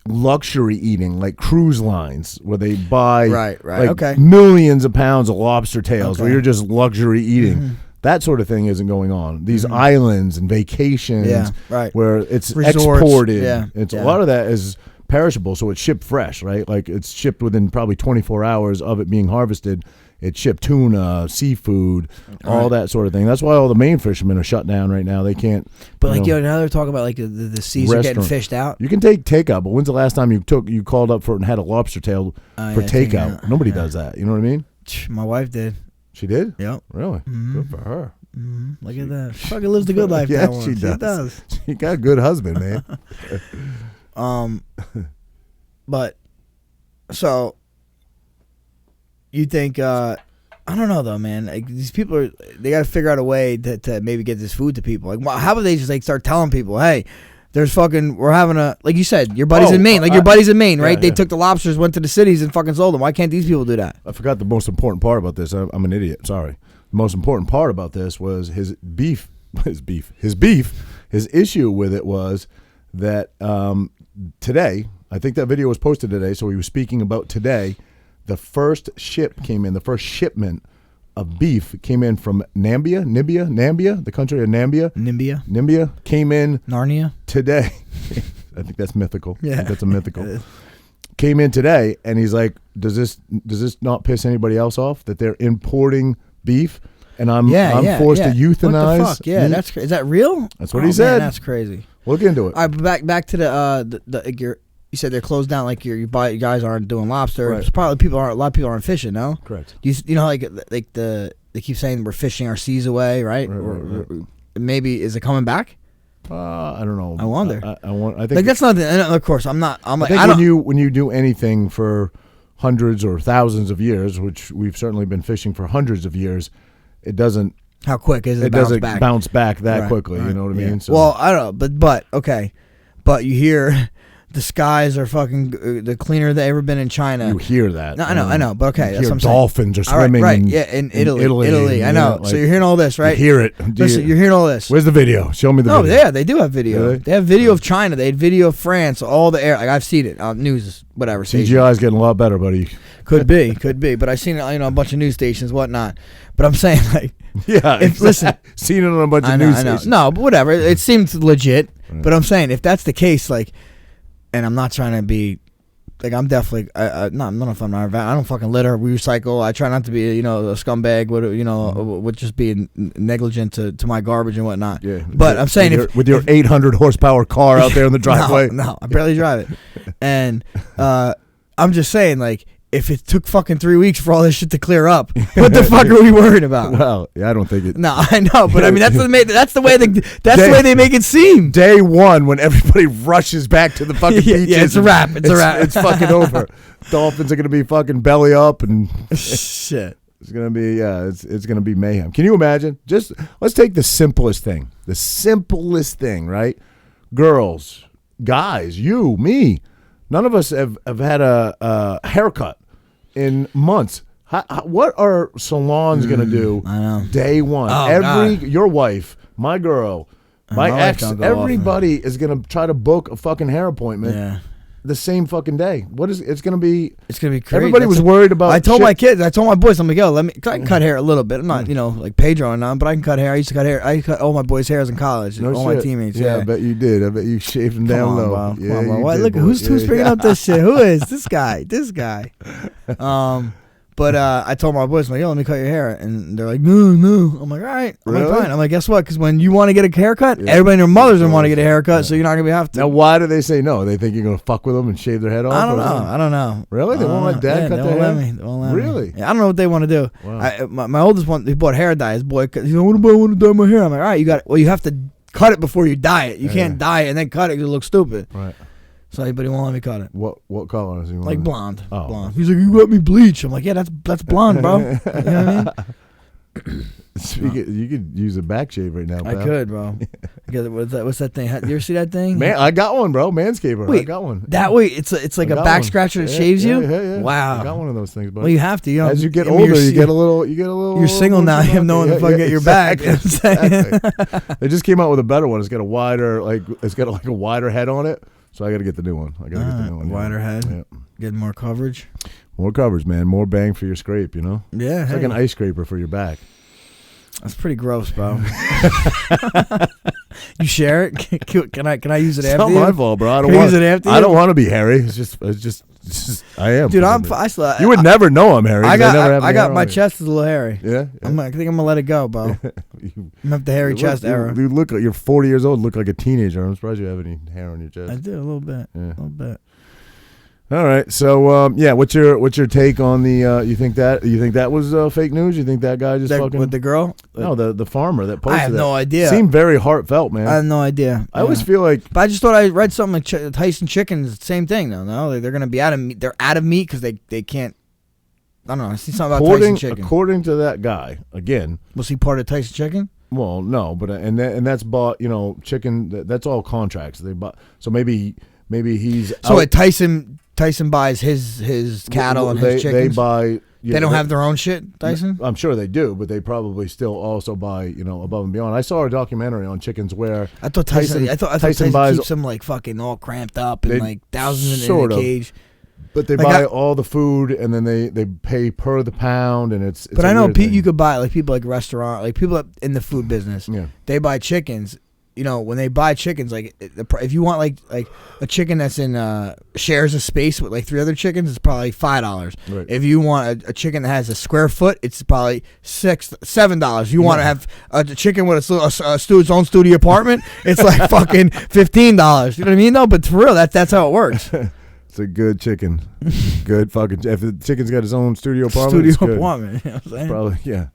luxury eating, like cruise lines, where they buy like millions of pounds of lobster tails, where you're just luxury eating. That sort of thing isn't going on. These islands and vacations, where it's Resorts, exported. a lot of that is perishable, so it's shipped fresh, right? Like it's shipped within probably 24 hours of it being harvested. It's shipped tuna, seafood, all that sort of thing. That's why all the Maine fishermen are shut down right now. They can't. But now they're talking about like the seas are getting fished out. You can take takeout, but when's the last time you called up for it and had a lobster tail for takeout? Nobody does that. You know what I mean? My wife did. She did? Yep. Really? Good for her. Look at that. She fucking lives the good life. Yeah, she does. She got a good husband, man. But so you think I don't know though, man. Like these people they got to figure out a way to maybe get this food to people. Like, how about they just like start telling people, hey, we're having a, like you said, your buddies in Maine, your buddies in Maine, right? They took the lobsters, went to the cities, and fucking sold them. Why can't these people do that? I forgot the most important part about this. I'm an idiot. Sorry. The most important part about this was his issue with it was that today, I think that video was posted today, so he was speaking about today, the first shipment of beef came in from Nambia, the country of Nambia. Nambia came in. Narnia. Today. I think that's mythical. Yeah. I think that's a mythical. Came in today, and he's like, does this not piss anybody else off that they're importing beef? And I'm forced to euthanize. What the fuck? Yeah, is that real? That's what he said. Man, that's crazy. Look into it. All right, back to the you said they're closed down. Like you guys aren't doing lobster. Right. Probably a lot of people aren't fishing. No, correct. You know like they keep saying we're fishing our seas away, right? Or maybe is it coming back? I don't know. I wonder. I think like that's not. Of course, I'm not. I'm like I think when you do anything for hundreds or thousands of years, which we've certainly been fishing for hundreds of years, it doesn't. How quick is it? Bounce back that quickly. Right. You know what I mean? So. Well, I don't know, but okay, but you hear. The skies are fucking the cleaner they ever been in China. You hear that? No, I know, but okay, that's what I'm dolphins saying. are swimming. Right, in Italy. I know. So you're hearing all this, right? You hear it. You're hearing all this. Where's the video? Show me the video. No, yeah, they do have video. Really? They have video of China. They had video of France. All the air, like I've seen it on news, whatever. CGI's getting a lot better, buddy. Could be, but I've seen it, a bunch of news stations, whatnot. But I'm saying, like, listen, seen it on a bunch of news stations. No, but whatever. It seems legit. Right. But I'm saying, if that's the case, like. And I'm not trying to be, like I'm definitely, no, I'm not if I'm not. I don't fucking litter, recycle. I try not to be, a scumbag. With just being negligent to my garbage and whatnot. Yeah. But I'm saying with your 800 horsepower car out there in the driveway. No, I barely drive it. And I'm just saying, like. If it took fucking 3 weeks for all this shit to clear up, what the fuck are we worried about? Well, yeah, I don't think it. No, I know, but I mean that's the way they make it seem. Day one, when everybody rushes back to the fucking beaches, it's a wrap. It's a wrap. It's fucking over. Dolphins are gonna be fucking belly up and shit. It's gonna be it's gonna be mayhem. Can you imagine? Just let's take the simplest thing, right? Girls, guys, you, me. None of us have had a haircut in months. What are salons going to do day one? Your wife, my girl, my ex, everybody is going to try to book a fucking hair appointment the same fucking day. It's going to be crazy. Everybody was worried about I told my kids, I told my boys, I'm like, yo, I can cut hair a little bit. I'm not, like Pedro and none, but I can cut hair. I used to cut hair. I cut all my boys' hairs in college. No all shit. my teammates. Yeah, I bet you did. I bet you shaved them down low. Come on, Bob. Look, who's bringing up this shit? Who is this guy? This guy. But I told my boys, I'm like, yo, let me cut your hair. And they're like, no. I'm like, all right. I'm like, fine. I'm like, guess what? Because when you want to get a haircut, everybody and their mothers don't want to get a haircut, so you're not going to have to. Now, why do they say no? They think you're going to fuck with them and shave their head off? I don't know. Really? They won't let dad cut their hair? They won't let me. Really? Yeah, I don't know what they want to do. Wow. My oldest one, he bought hair dye. His boy, he's like, what do I want to dye my hair? I'm like, all right, you have to cut it before you dye it. You can't dye it and then cut it because it looks stupid. Right. So, but he won't let me cut it. What color is he? Like blonde. Oh. Blonde. He's like, you let me bleach. I'm like, yeah, that's blonde, bro. You know what I mean? You could use a back shave right now, pal. I could, bro. What's that thing? You ever see that thing? Man, I got one, bro. Manscaper. Wait, I got one. That way, it's like a back scratcher that shaves you. Yeah. Wow. I got one of those things, buddy. Well, you have to. As you get older, you get a little. You're single now. You have no one to fucking get your back. You know what I'm saying? They just came out with a better one. It's got a wider, a wider head on it. So I got to get the new one. Wider head. Yeah. Getting more coverage. More coverage, man. More bang for your scrape. You know. Yeah. It's like an ice scraper for your back. That's pretty gross, bro. You share it? Can I use it It's after not you? my fault, bro. I don't Can I want. use it after you? I don't want to be hairy. It's just. I am. Dude, You would never know I'm hairy. I got my chest is a little hairy. Yeah. I think I'm gonna let it go, bro. I'm gonna have the hairy chest era. You look like you're 40 years old. Look like a teenager. I'm surprised you have any hair on your chest. I do a little bit. Yeah. A little bit. All right. So what's your take on the? You think that was fake news? You think that guy just fucking with the girl? No, the farmer that posted. I have that. no idea. Seemed very heartfelt, man. I have no idea. I always feel like. But I just thought I read something like Tyson chickens. Same thing though. No, they're gonna be out of meat. They're out of meat because they can't. I don't know. I see something about Tyson chicken. According to that guy, again. Was he part of Tyson chicken? Well, no, but and that's bought. Chicken. That's all contracts. They bought. So maybe he's. So at Tyson buys his cattle and his chickens. They buy. They don't have their own shit, Tyson? I'm sure they do, but they probably still also buy, above and beyond. I saw a documentary on chickens where I thought Tyson keeps them like fucking all cramped up and like thousands in a cage. But they buy all the food and then they pay per the pound and it's. But I know you could buy like people like restaurant, like people in the food business. Yeah. They buy chickens. When they buy chickens, like if you want like a chicken that's in shares a space with like 3 other chickens, it's probably $5. Right. If you want a chicken that has a square foot, it's probably $7. You want to have a chicken with its own studio apartment, it's like fucking $15. You know what I mean? No, but for real, that's how it works. It's a good chicken. Good fucking. If the chicken's got his own studio apartment, it's good. Apartment. You know what I'm saying? Probably, yeah.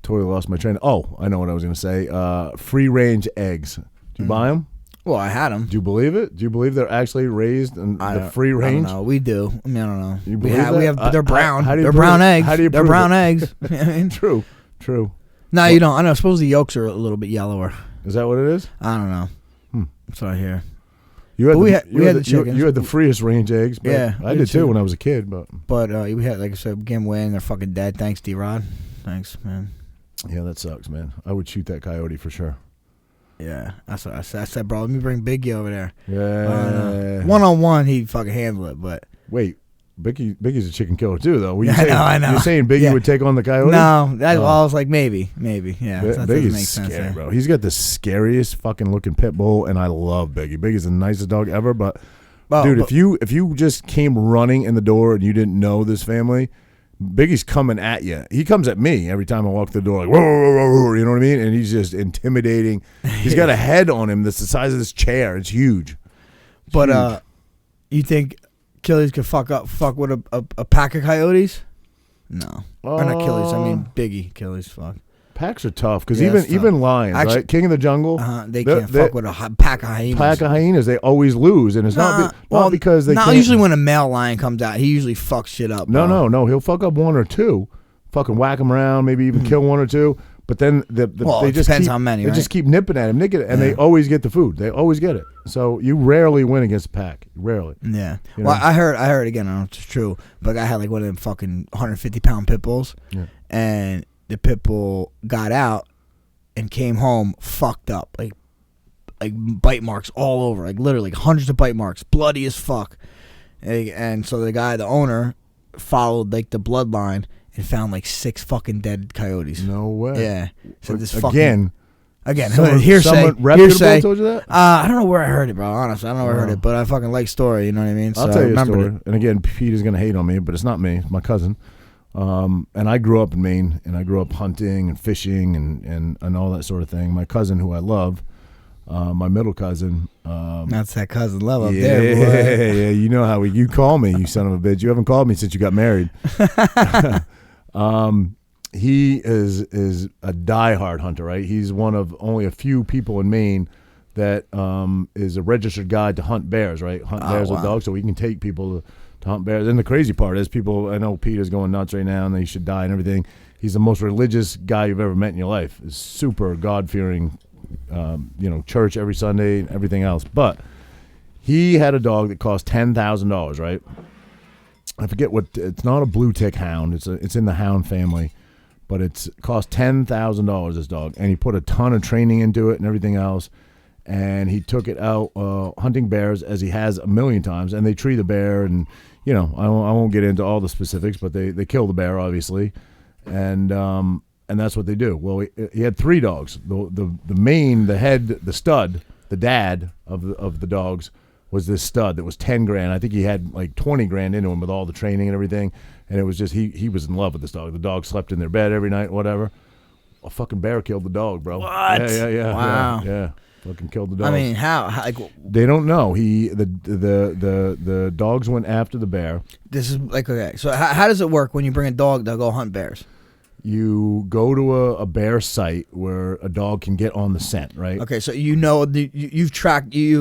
Totally lost my train. Oh, I know what I was going to say. Free range eggs. Do you buy them? Well, I had them. Do you believe it? Do you believe they're actually raised in the free range? I don't know. We do. I mean, I don't know. You believe that? We have. They're brown. How do you they're prove brown it? eggs. How do you they're prove brown it? eggs. You know what I mean? True. No, you don't. I know. I suppose the yolks are a little bit yellower. Is that what it is? I don't know. That's what I hear. You had we had the chickens. You had the freest range eggs. But yeah, I did too when I was a kid. But we had, like I said, game win. They're fucking dead. Thanks, D-Rod. Thanks, man. Yeah, that sucks, man. I would shoot that coyote for sure. Yeah, that's what I said. I said, bro, let me bring Biggie over there. Yeah. 1-on-1, he'd fucking handle it. But wait, Biggie's a chicken killer too, though. I know. You're saying Biggie would take on the coyote? No, I was like maybe. Yeah, that doesn't make sense. Scary, bro. He's got the scariest fucking looking pit bull, and I love Biggie. Biggie's the nicest dog ever, but dude, if you just came running in the door and you didn't know this family, Biggie's coming at you. He comes at me every time I walk through the door, like, whoa, whoa, whoa, whoa, you know what I mean? And he's just intimidating. He's got a head on him that's the size of this chair. It's huge. But you think Achilles could fuck with a pack of coyotes? No. Or not Achilles, I mean Biggie. Achilles, fuck. Packs are tough because even lions, right? King of the jungle, they can't fuck with a pack of hyenas. Pack of hyenas, they always lose, and it's not because they. Not usually when a male lion comes out, he usually fucks shit up. No, he'll fuck up one or two, fucking whack them around, maybe even kill one or two. But then they just depends keep, how many. They just keep nipping at him, and they always get the food. They always get it. So you rarely win against a pack. Rarely. Yeah. Well, I heard again. I don't know if it's true, but I had like one of them fucking 150-pound pit bulls, and the pit bull got out and came home fucked up, like bite marks all over, like literally hundreds of bite marks, bloody as fuck. And so the owner, followed like the bloodline and found like 6 fucking dead coyotes. No way. Yeah. So this again. Hearsay. Reputable told you that? I don't know where I heard it, bro. Honestly, I don't know where I heard it, but I fucking like story. You know what I mean? I'll tell you a story. And again, Pete is gonna hate on me, but it's not me. It's my cousin. And I grew up in Maine, and I grew up hunting and fishing and all that sort of thing. My cousin, who I love, my middle cousin. That's that cousin love up there, boy. Yeah, you know how you call me, you son of a bitch. You haven't called me since you got married. He is a diehard hunter, right? He's one of only a few people in Maine that is a registered guide to hunt bears, right? Hunt bears with dogs, so we can take people to hunt bears. And the crazy part is people, I know Pete is going nuts right now and he should die and everything. He's the most religious guy you've ever met in your life. He's super God-fearing, church every Sunday and everything else. But he had a dog that cost $10,000, right? I forget it's not a blue tick hound. It's in the hound family. But it's cost $10,000, this dog. And he put a ton of training into it and everything else. And he took it out hunting bears, as he has a million times. And they tree the bear. And, I won't get into all the specifics, but they kill the bear, obviously. And that's what they do. Well, he had 3 dogs. The Maine, the head, the stud, the dad of the dogs was this stud that was $10,000. I think he had like $20,000 into him with all the training and everything. And it was just he was in love with this dog. The dog slept in their bed every night, whatever. A fucking bear killed the dog, bro. What? Yeah. Wow. Yeah. Fucking killed the dog. I mean, how like, they don't know. The dogs went after the bear. this is like, okay. So how does it work when you bring a dog to go hunt bears? You go to a bear site where a dog can get on the scent, right? Okay, so you've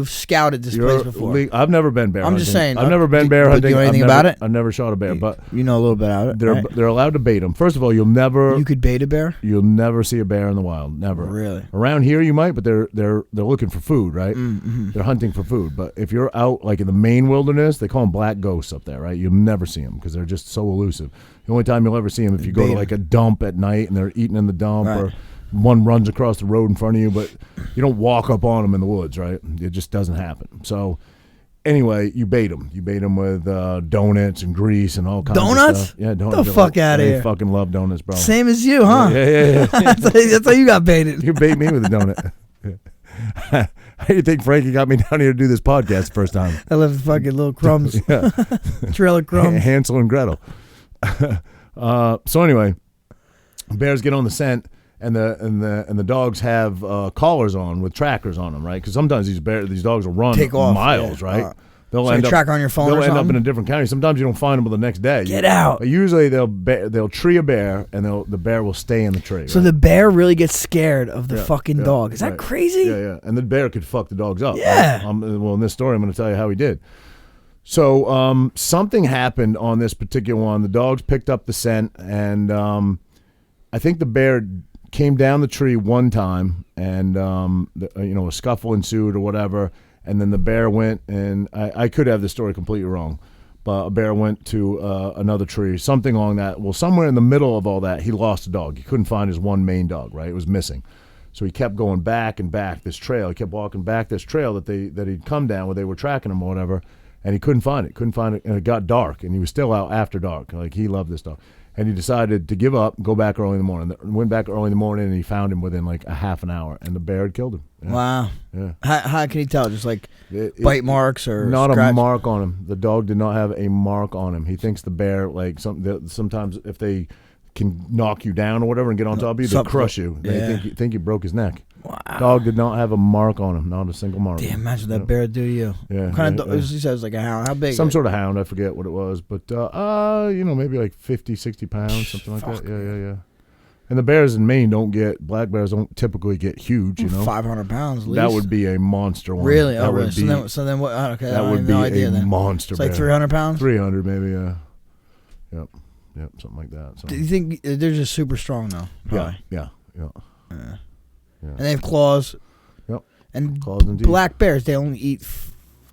scouted this place before. I've never been bear hunting. I'm just saying. I've never been bear hunting. Do you know anything about it? I've never shot a bear, but you know a little bit about it. they're allowed to bait them. First of all, you could bait a bear. You'll never see a bear in the wild. Never. Really? Around here you might, but they're looking for food, right? Mm-hmm. They're hunting for food. But if you're out like in the Maine wilderness, they call them black ghosts up there, right? You'll never see them because they're just so elusive. The only time you'll ever see them if you go to like a dump at night and they're eating in the dump, or one runs across the road in front of you, but you don't walk up on them in the woods, right? It just doesn't happen. So anyway, you bait them. You bait them with donuts and grease and all kinds of stuff. Yeah, donuts. Get the fuck out of here. I fucking love donuts, bro. Same as you, huh? Yeah. That's how you got baited. You bait me with a donut. How do you think Frankie got me down here to do this podcast the first time? I left fucking little crumbs. Trailer crumbs. Hansel and Gretel. So anyway, bears get on the scent, and the dogs have collars on with trackers on them, right? Because sometimes these dogs will run miles, right? They'll end up track on your phone. They'll end up in a different county. Sometimes you don't find them the next day. Get out. But usually they'll tree a bear, and the bear will stay in the tree. So the bear really gets scared of the fucking dog. Is that crazy? Yeah. And the bear could fuck the dogs up. Yeah. Well, in this story, I'm going to tell you how he did. So something happened on this particular one. The dogs picked up the scent, and I think the bear came down the tree one time, and a scuffle ensued or whatever. And then the bear went, and I could have the story completely wrong, but a bear went to another tree, something along that. Well, somewhere in the middle of all that, he lost a dog. He couldn't find his one main dog, right? It was missing. So he kept going back and back this trail. He kept walking back this trail that he'd come down where they were tracking him or whatever, and he couldn't find it. And it got dark, and he was still out after dark. Like, he loved this dog. And he decided to give up, go back early in the morning. Went back early in the morning, and he found him within like a half an hour, and the bear had killed him. Yeah. Wow. Yeah. How can you tell? Just like bite marks or not scratch? A mark on him. The dog did not have a mark on him. He thinks the bear, like sometimes if they can knock you down or whatever and get on top of you, they crush you. They think you broke his neck. Wow. Dog did not have a mark on him, not a single mark. Damn, imagine that bear do to you. Yeah. What kind of dog? He says like a hound. How big? Some sort of hound. I forget what it was, but maybe like 50, 60 pounds, something like that. Yeah. And the bears in Maine black bears don't typically get huge, 500 pounds at least. That would be a monster one. Really? That really? So then what? Okay, that would be a monster bear. It's like 300 pounds? 300 maybe, yeah. Yep, something like that. So. Do you think they're just super strong though? Probably. Yeah. And they have claws. Yep. And claws and teeth. Black bears, they only eat.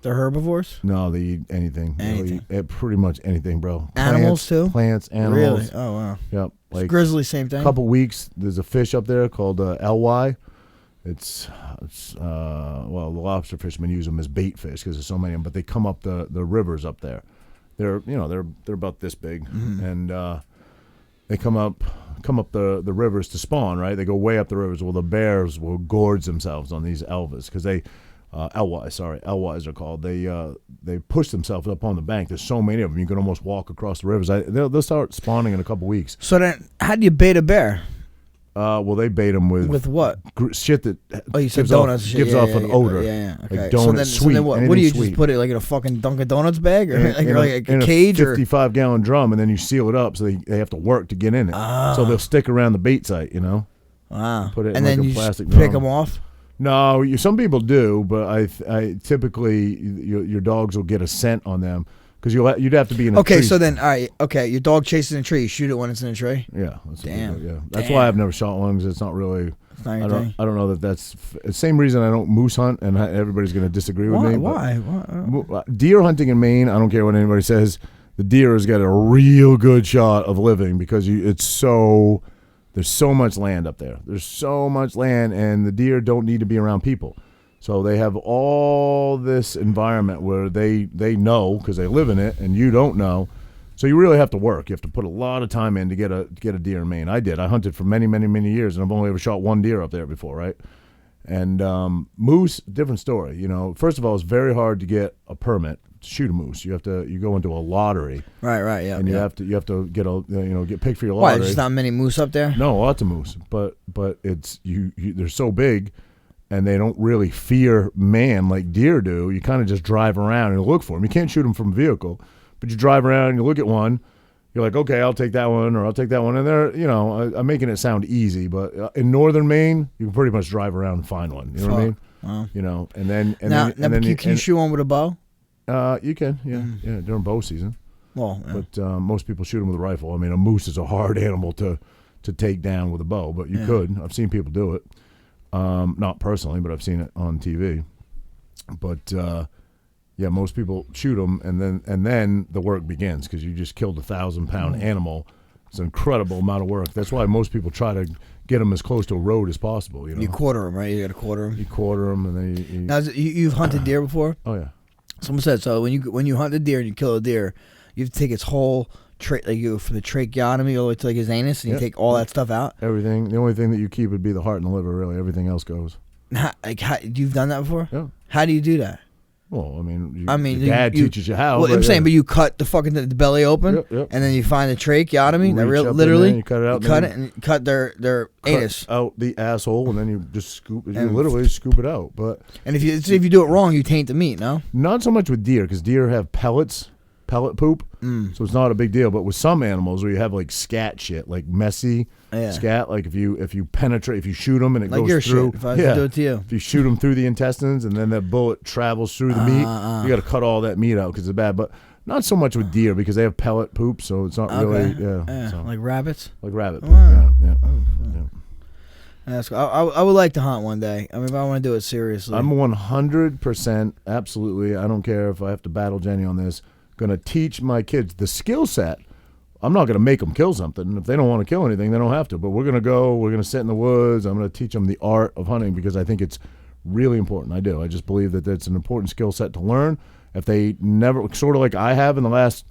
They're herbivores. No, they eat anything. Anything. They eat pretty much anything, bro. Animals too. Plants, animals. Really? Oh wow. Yep. Like grizzly, same thing. A couple weeks. There's a fish up there called LY. It's the lobster fishermen use them as bait fish because there's so many of them. But they come up the rivers up there. They're about this big, and they come up the rivers to spawn. Right, they go way up the rivers. Well, the bears will gorge themselves on these elvas because they LYs are called. They push themselves up on the bank. There's so many of them, you can almost walk across the rivers. They'll start spawning in a couple weeks. So then, how do you bait a bear? Well, they bait them with what? Shit that you said gives donuts. Gives off an odor. Yeah. Okay. Like donuts, so then what do you sweet. just put it like in a fucking Dunkin' Donuts bag or like a in cage a 55-gallon drum, and then you seal it up so they have to work to get in it. So they'll stick around the bait site, Wow. Put it and in then like you a plastic just pick drum. them off. No, some people do, but I typically your dogs will get a scent on them because you'd have to be in a Okay, tree. so then, all right, okay, your dog chases in a tree. You shoot it when it's in a tree. Yeah, Damn. Yeah, that's why I've never shot one because it's not really. It's not your thing. I don't know that's the same reason I don't moose hunt, and everybody's going to disagree with me. Why? Deer hunting in Maine, I don't care what anybody says. The deer has got a real good shot of living because there's so much land up there. There's so much land, and the deer don't need to be around people. So they have all this environment where they know because they live in it, and you don't know. So you really have to work. You have to put a lot of time in to get a deer in Maine. I did. I hunted for many, many, many years, and I've only ever shot one deer up there before, right? And moose, different story. You know, first of all, it's very hard to get a permit to shoot a moose. You go into a lottery. Right, yeah. And you have to get picked for your lottery. Why? There's not many moose up there. No, lots of moose, but it's they're so big, and they don't really fear man like deer do. You kind of just drive around and look for them. You can't shoot them from a vehicle, but you drive around and you look at one. You're like, okay, I'll take that one, or I'll take that one. And they're, I'm making it sound easy, but in northern Maine, you can pretty much drive around and find one. You know what I mean? Wow. And then can you shoot one with a bow? You can, yeah, during bow season. Well, yeah. But most people shoot them with a rifle. I mean, a moose is a hard animal to take down with a bow, but you could. I've seen people do it. Not personally, but I've seen it on TV. But most people shoot them, and then the work begins because you just killed a 1,000-pound animal. It's an incredible amount of work. That's why most people try to get them as close to a road as possible. You quarter them, right? You got to quarter them. You quarter them, and then Now, you've hunted deer before? Oh yeah. Someone said so. When you hunt a deer and you kill a deer, you have to take its whole from the tracheotomy all the way to his anus, and you take all that stuff out. Everything. The only thing that you keep would be the heart and the liver. Really, everything else goes. You've done that before? Yeah. How do you do that? Well, your dad teaches you how. Well, I'm saying, but you cut the fucking the belly open, and then you find the tracheotomy. Literally, you cut it out. And cut their anus out the asshole, and then you just scoop it. You literally scoop it out. And if you do it wrong, you taint the meat. No, not so much with deer because deer have pellet poop, so it's not a big deal. But with some animals where you have like scat shit, like messy scat, like if you penetrate, if you shoot them and it goes your through, shit, if I do it to you, if you shoot them through the intestines and then that bullet travels through the meat, you got to cut all that meat out because it's bad. But not so much with deer because they have pellet poop, so it's not really like rabbits, like rabbit poop. Wow. Yeah. That's cool. I would like to hunt one day. I mean, if I want to do it seriously, I'm 100% absolutely. I don't care if I have to battle Jenny on this. Going to teach my kids the skill set. I'm not going to make them kill something. If they don't want to kill anything, they don't have to. But we're going to sit in the woods. I'm going to teach them the art of hunting because I think it's really important. I do. I just believe that it's an important skill set to learn. If they never, sort of like I have in the last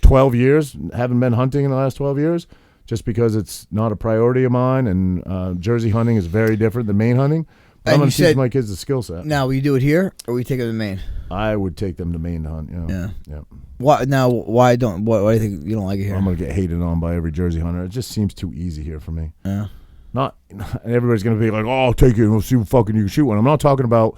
12 years, haven't been hunting in the last 12 years, just because it's not a priority of mine, and Jersey hunting is very different than Maine hunting. I'm going to teach my kids the skill set. Now, will you do it here, or will you take them to Maine? I would take them to Maine to hunt. Yeah. Why do you think you don't like it here? I'm going to get hated on by every Jersey hunter. It just seems too easy here for me. Yeah. And everybody's going to be like, "Oh, I'll take it and we'll see what fucking you can shoot one." I'm not talking about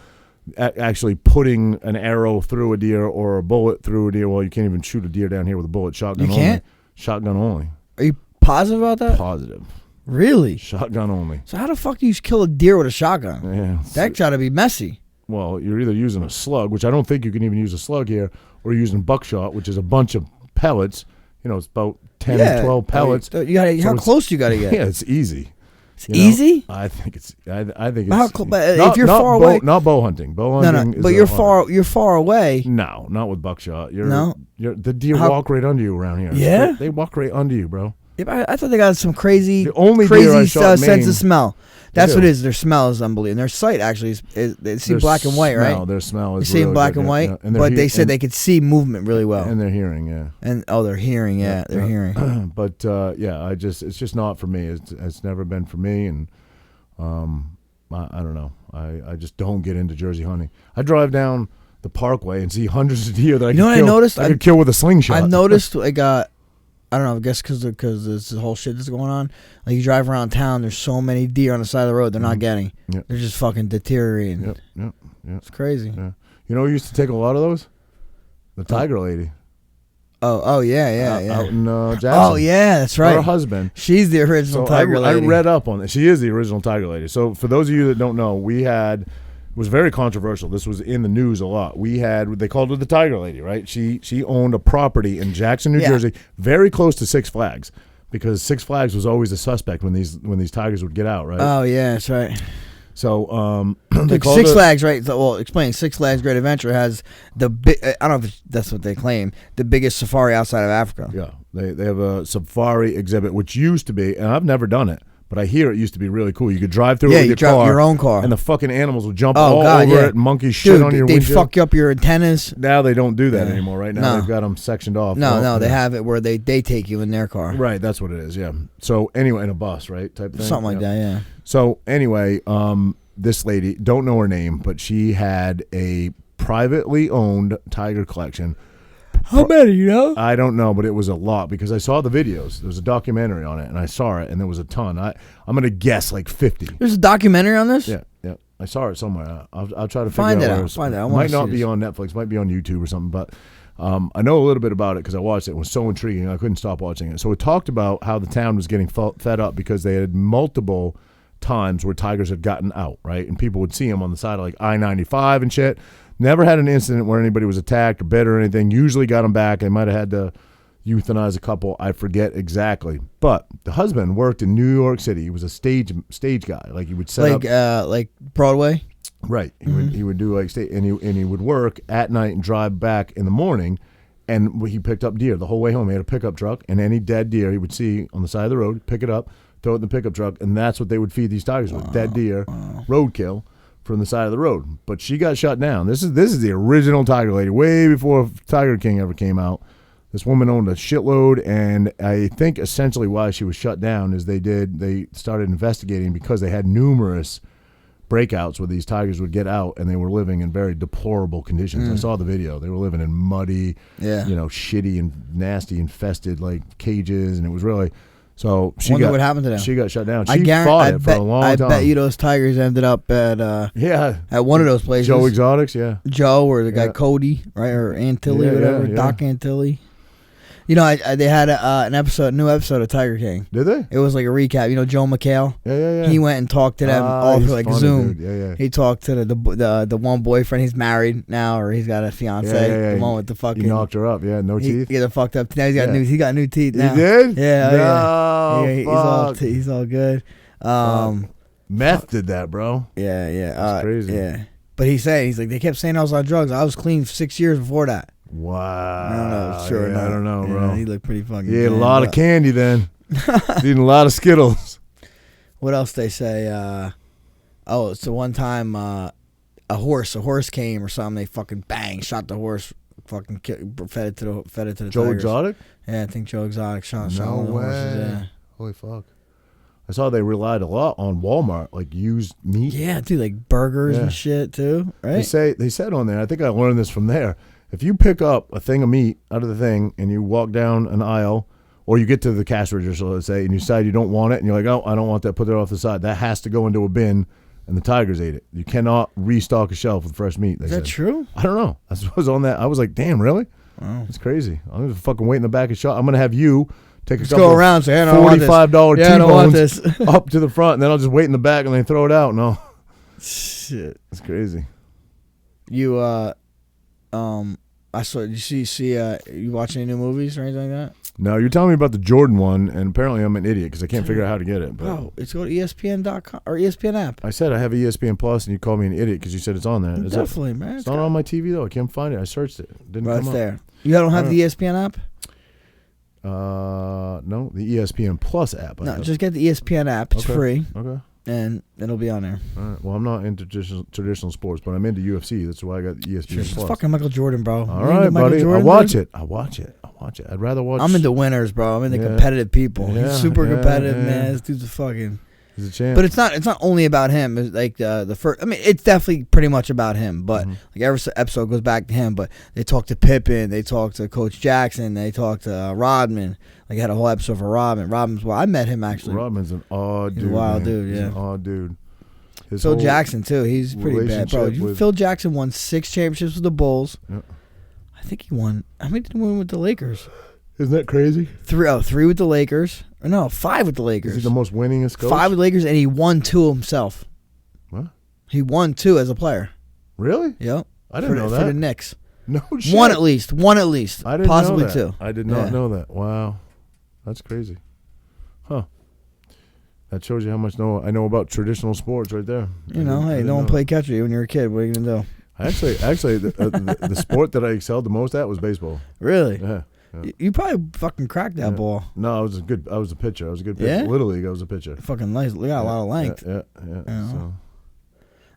actually putting an arrow through a deer or a bullet through a deer. Well, you can't even shoot a deer down here with a bullet. Shotgun only. You can't? Shotgun only. Are you positive about that? Positive. Really? Shotgun only. So how the fuck do you kill a deer with a shotgun? Yeah. That got to be messy. Well, you're either using a slug, which I don't think you can even use a slug here, or using buckshot, which is a bunch of pellets. It's about 10, 12 pellets. How close you got to get? Yeah, it's easy. It's easy? I think it's. If you're far away, not bow hunting. Bow hunting. No, but you're far away. No, not with buckshot. The deer walk right under you around here. Yeah, they walk right under you, bro. I thought they got some crazy sense of smell. That's what it is. Their smell is unbelievable. And their sight actually they see black and white, right? Their smell is. They see black and white, but they said they could see movement really well. And their hearing, yeah. And they're hearing, they're hearing. But it's just not for me. It's never been for me, and I don't know. I just don't get into Jersey hunting. I drive down the Parkway and see hundreds of deer that I could kill with a slingshot. I've noticed I don't know, I guess because this whole shit that's going on. Like, you drive around town, there's so many deer on the side of the road they're not getting. Yep. They're just fucking deteriorating. Yep. It's crazy. Yeah. You know who used to take a lot of those? The Tiger Lady. Oh, yeah. out in Jackson. Oh, yeah, that's right. Her husband. She's the original Tiger Lady. I read up on it. She is the original Tiger Lady. So for those of you that don't know, it was very controversial. This was in the news a lot. They called her the Tiger Lady, right? She owned a property in Jackson, New Jersey, very close to Six Flags, because Six Flags was always a suspect when these tigers would get out, right? Oh, yeah, that's right. So Six Flags, right? So, well, explain. Six Flags Great Adventure has the I don't know if that's what they claim, the biggest safari outside of Africa. Yeah, they have a safari exhibit, which used to be, and I've never done it, but I hear it used to be really cool. You could drive through it with your own car, and the fucking animals would jump all over it, and monkeys shit on your windshield. They'd fuck up your antennas. Now they don't do that anymore, right? Now they've got them sectioned off. No, they have it where they take you in their car. Right, that's what it is, yeah. So anyway, in a bus, right, type thing? Something like that, yeah. So anyway, this lady, don't know her name, but she had a privately owned tiger collection. How many, you know? I don't know, but it was a lot because I saw the videos. There was a documentary on it, and I saw it, and there was a ton. I'm going to guess like 50. There's a documentary on this? Yeah. I saw it somewhere. I'll try to find figure it out. It might not be on Netflix. Might be on YouTube or something, but I know a little bit about it because I watched it. It was so intriguing. I couldn't stop watching it. So it talked about how the town was getting fed up because they had multiple times where tigers had gotten out, right? And people would see them on the side of like I-95 and shit. Never had an incident where anybody was attacked or bit or anything. Usually got them back. They might have had to euthanize a couple. I forget exactly. But the husband worked in New York City. He was a stage guy. Like he would set up like Broadway. Right. He would do like stage, and he would work at night and drive back in the morning. And he picked up deer the whole way home. He had a pickup truck, and any dead deer he would see on the side of the road, pick it up, throw it in the pickup truck, and that's what they would feed these tigers with. Dead deer, roadkill from the side of the road. But she got shut down. This is the original Tiger Lady, way before Tiger King ever came out. This woman owned a shitload, and I think essentially why she was shut down is they started investigating because they had numerous breakouts where these tigers would get out and they were living in very deplorable conditions. I saw the video. They were living in muddy, shitty and nasty infested like cages, and it was really what happened to them. She got shut down. She fought it for a long time. I bet you those tigers ended up at one of those places. Joe Exotics, Joe or the guy Cody, right, or Antilles, whatever, Doc Antilles. You know, they had a new episode of Tiger King. Did they? It was like a recap. You know, Joe McHale. Yeah. He went and talked to them all through like funny, Zoom. Dude. Yeah. He talked to the one boyfriend. He's married now, or he's got a fiance. Yeah. The one with the fucking. He knocked her up. Yeah, no teeth. Yeah, the fucked up. Now he got new teeth. Now. He did. Yeah. No, he's all good. Meth did that, bro. Yeah. That's crazy. Yeah. But he's like they kept saying I was on drugs. I was clean for 6 years before that. Wow. I don't know. Sure. I don't know, bro. He looked pretty fucking. He ate a lot of candy then. Eating a lot of Skittles. What else they say? So one time a horse came or something. They fucking shot the horse. Fucking fed it to the Joe tigers. Exotic? Yeah, I think Joe Exotic shot no one of the way. horses. Yeah. Holy fuck. I saw they relied a lot on Walmart, like used meat. Yeah, dude, like burgers and shit too, right? They said on there, I think I learned this from there. If you pick up a thing of meat out of the thing and you walk down an aisle, or you get to the cash register, let's say, and you decide you don't want it, and you're like, oh, I don't want that, put it off the side. That has to go into a bin, and the tigers ate it. You cannot restock a shelf with fresh meat. Is that true? I don't know. I was on that. I was like, damn, really? Wow. That's crazy. I'm going to fucking wait in the back of the shop. I'm going to have you take a couple go around, say, $45 T-bones I don't want this. up to the front, and then I'll just wait in the back and they throw it out. No. Shit. It's crazy. You, I saw. You you watch any new movies or anything like that? No, you're telling me about the Jordan one, and apparently I'm an idiot because I can't figure out how to get it. But oh, it's go to ESPN.com or ESPN app. I said I have ESPN Plus, and you called me an idiot because you said it's on there. Definitely, man. It's not on my TV though. I can't find it. I searched it. Didn't come up. There. You don't have the ESPN app? No, the ESPN Plus app. No, just get the ESPN app. It's free. Okay. And it'll be on there. All right. Well, I'm not into traditional sports, but I'm into UFC. That's why I got the ESPN It's Plus. fucking Michael Jordan, bro. All right, buddy. I watch it. I'd rather watch. I'm into winners, bro. I'm into competitive people. Yeah, He's super competitive, man. This dude's a fucking. He's a champ. But it's not only about him. It's like the first. I mean, it's definitely pretty much about him. But like every episode goes back to him. But they talk to Pippen. They talk to Coach Jackson. They talk to Rodman. Like had a whole episode for Rodman. I met him actually. Rodman's an odd dude. He's a wild man. dude. He's Yeah. an odd dude. Phil Jackson too. He's pretty bad, bro. Phil Jackson won 6 championships with the Bulls. Yep. I think he won. How many did he win with the Lakers? Isn't that crazy? Three with the Lakers. Or no, 5 with the Lakers. Is he the most winningest coach? 5 with the Lakers, and he won 2 himself. What? He won 2 as a player. Really? Yep. I didn't know that. For the Knicks. No shit. One at least. I didn't Possibly know that. 2. I did not know that. Wow. That's crazy. Huh. That shows you how much I know about traditional sports right there. Hey, no one played catch with you when you were a kid. What are you going to do? Actually, the sport that I excelled the most at was baseball. Really? Yeah. You probably fucking cracked that ball. No, I was a pitcher. I was a good pitcher. Yeah? Little League, I was a pitcher. Fucking nice. We got a lot of length. Yeah. So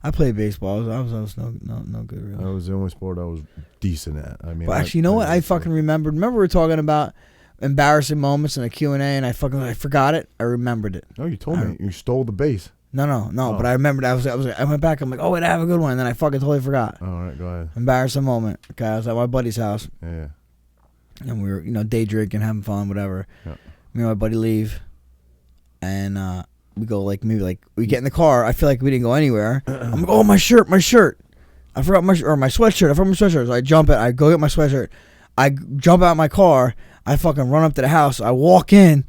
I played baseball. I was no good really. that was the only sport I was decent at. I mean, But actually, you know what? I fucking remembered. Remember we were talking about embarrassing moments in a Q&A, and I forgot it. I remembered it. No, you told me you stole the base. No. Oh. But I remembered. I went back. I'm like, oh wait, I have a good one. And then I fucking totally forgot. All right, go ahead. Embarrassing moment. Okay, I was at my buddy's house, Yeah. and we were day drinking, having fun, whatever. Yeah. Me and my buddy leave, and we go we get in the car. I feel like we didn't go anywhere. I'm like, oh my shirt. I forgot my sweatshirt. I forgot my sweatshirt. So I jump it. I go get my sweatshirt. I jump out my car. I fucking run up to the house. I walk in.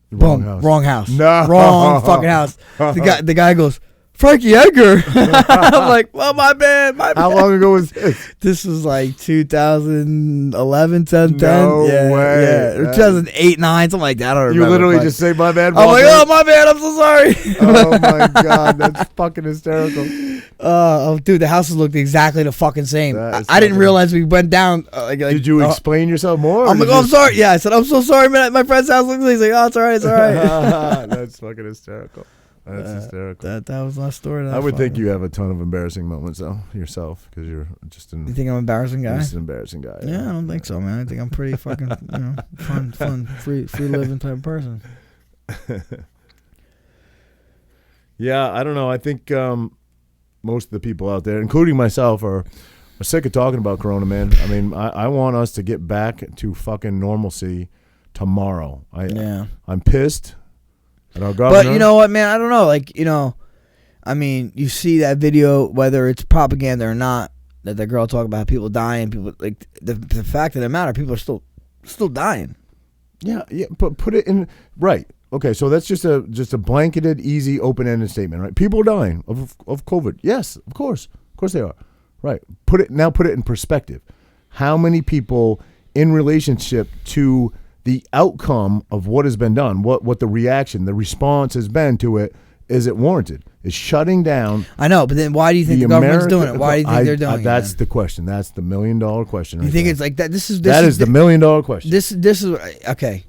Wrong house. No. Wrong fucking house. The guy goes, Frankie Edgar. I'm like, well, my bad. How long ago was this? This was like 2011, 2010. No way. Yeah. Or 2008, 9, something like that. I don't remember. You literally just say my bad. I'm like, oh, my bad. I'm so sorry. Oh my God, that's fucking hysterical. Dude, the houses looked exactly the fucking same. That is I didn't fucking- realize we went down. Did you explain yourself more? I'm like, oh, I'm sorry. Yeah, I said, I'm so sorry, man. My friend's house looks like. He's like, oh, it's all right. It's all right. That's fucking hysterical. That's hysterical. That was my story. I would think you have a ton of embarrassing moments though yourself because you're just You think I'm an embarrassing guy? just an embarrassing guy. Yeah, I don't think so, man. I think I'm pretty fucking fun, free living type of person. Yeah, I don't know. I think most of the people out there, including myself, are sick of talking about Corona, man. I mean, I want us to get back to fucking normalcy tomorrow. I'm pissed at our governor. But you know what, man? I don't know. I mean, you see that video, whether it's propaganda or not, that the girl talk about people dying. People like the fact of the matter, people are still dying. Yeah, but put it in right. Okay, so that's just a blanketed, easy, open-ended statement, right? People are dying of COVID. Yes, of course they are. Right. Put it in perspective. How many people in relationship to the outcome of what has been done, what the reaction, the response has been to it, is it warranted? Is shutting down? I know, but then why do you think the government's doing it? Why do you think they're doing it? That's the question. That's the $1 million question. You think it's like that? That is the $1 million question. This is okay.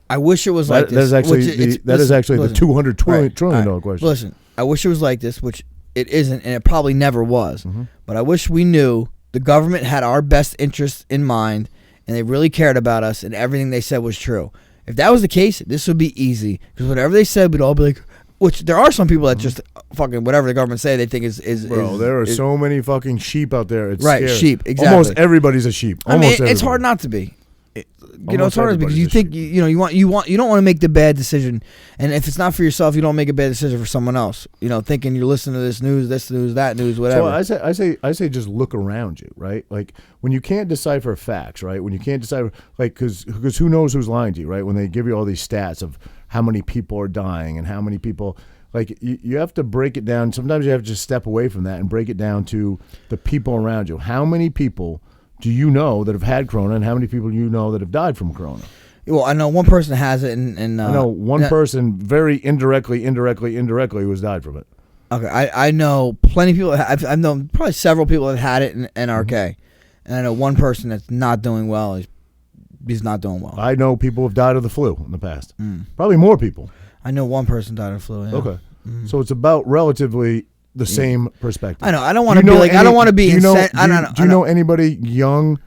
I wish it was like this. That is actually the $200 trillion question. Listen, I wish it was like this, which it isn't, and it probably never was. Mm-hmm. But I wish we knew the government had our best interests in mind, and they really cared about us, and everything they said was true. If that was the case, this would be easy, because whatever they said, we'd all be like. Which there are some people that just fucking whatever the government say they think is Bro, there are so many fucking sheep out there. It's right, scary. sheep. Exactly. Almost everybody's a sheep. I mean, it's hard not to be. It's hard because you think you don't want to make the bad decision, and if it's not for yourself, you don't make a bad decision for someone else. Thinking you're listening to this news, that news, whatever. So I say just look around you, right? Like when you can't decipher facts, right? When you can't decipher, like because who knows who's lying to you, right? When they give you all these stats of how many people are dying and how many people. Like, you have to break it down. Sometimes you have to just step away from that and break it down to the people around you. How many people do you know that have had Corona, and how many people do you know that have died from Corona? Well, I know one person has it, and I know one person very indirectly who has died from it. Okay, I know plenty of people. I've known probably several people that had it in NRK, Mm-hmm. and I know one person that's not doing well. He's not doing well. I know people have died of the flu in the past. Probably more people. I know one person died of flu. Yeah. Okay, so it's about relatively the same perspective. I know. I don't want to be like. I don't want to be. Do you know anybody young?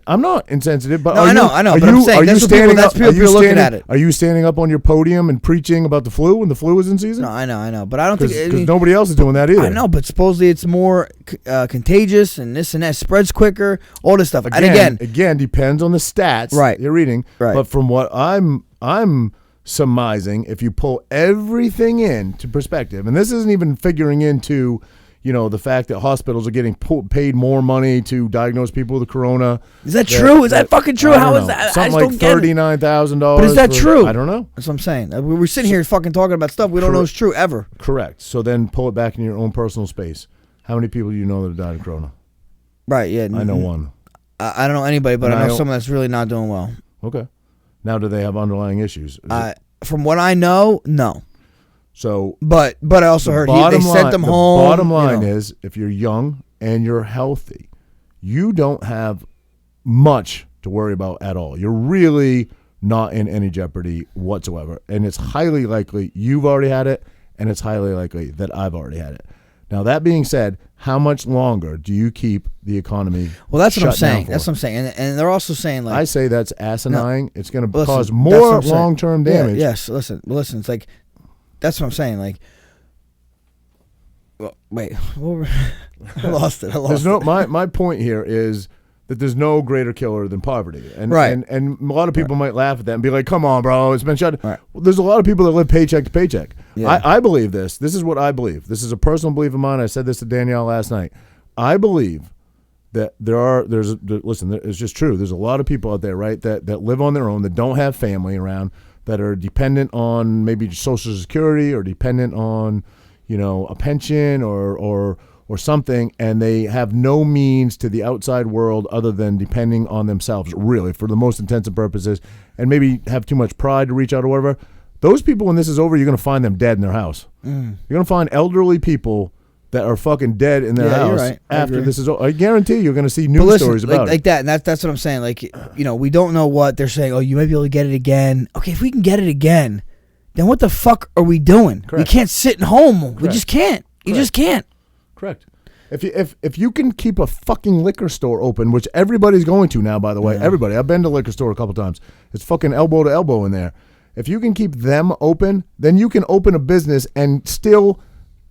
I'm not insensitive, but no, I know. But I'm saying that's people looking at it. Are you standing up on your podium and preaching about the flu when the flu is in season? No, I know. But I don't think because nobody else is doing that either. I know, but supposedly it's more contagious and this and that spreads quicker. All this stuff. Again, depends on the stats you're reading. Right. But from what I'm surmising, if you pull everything into perspective, and this isn't even figuring into, the fact that hospitals are getting paid more money to diagnose people with corona. Is that true? Is that fucking true? How is that? Something like $39,000. But is that true? I don't know. That's what I'm saying. We're sitting here fucking talking about stuff we don't know is true ever. Correct. So then pull it back in your own personal space. How many people do you know that have died of corona? Right, yeah. I know one. I don't know anybody, but I know someone that's really not doing well. Okay. Now, do they have underlying issues? From what I know, no. So, but I also heard they sent them home. The bottom line is, if you're young and you're healthy, you don't have much to worry about at all. You're really not in any jeopardy whatsoever. And it's highly likely you've already had it, and it's highly likely that I've already had it. Now, that being said, how much longer do you keep the economy? Well, that's what I'm saying. That's what I'm saying. And they're also saying, like, I say that's asinine. It's going to cause more long-term damage. Yeah, yes, listen. It's like, that's what I'm saying. Like, well, wait, I lost it. My point here is that there's no greater killer than poverty. And, right. And a lot of people might laugh at that and be like, come on, bro, it's been shut. Right. Well, there's a lot of people that live paycheck to paycheck. Yeah. I believe this. This is what I believe. This is a personal belief of mine. I said this to Danielle last night. I believe that it's just true. There's a lot of people out there, right, that live on their own, that don't have family around, that are dependent on maybe Social Security or dependent on, a pension or something, and they have no means to the outside world other than depending on themselves, really, for the most intensive purposes, and maybe have too much pride to reach out or whatever. Those people, when this is over, you're going to find them dead in their house. You're going to find elderly people that are fucking dead in their house after this is over. I guarantee you're going to see news stories about it. Like that, and that's what I'm saying. Like, we don't know what they're saying. Oh, you might be able to get it again. Okay, if we can get it again, then what the fuck are we doing? Correct. We can't sit at home. Correct. We just can't. You just can't. Correct. If you can keep a fucking liquor store open, which everybody's going to now, by the way, everybody. I've been to a liquor store a couple times. It's fucking elbow to elbow in there. If you can keep them open, then you can open a business and still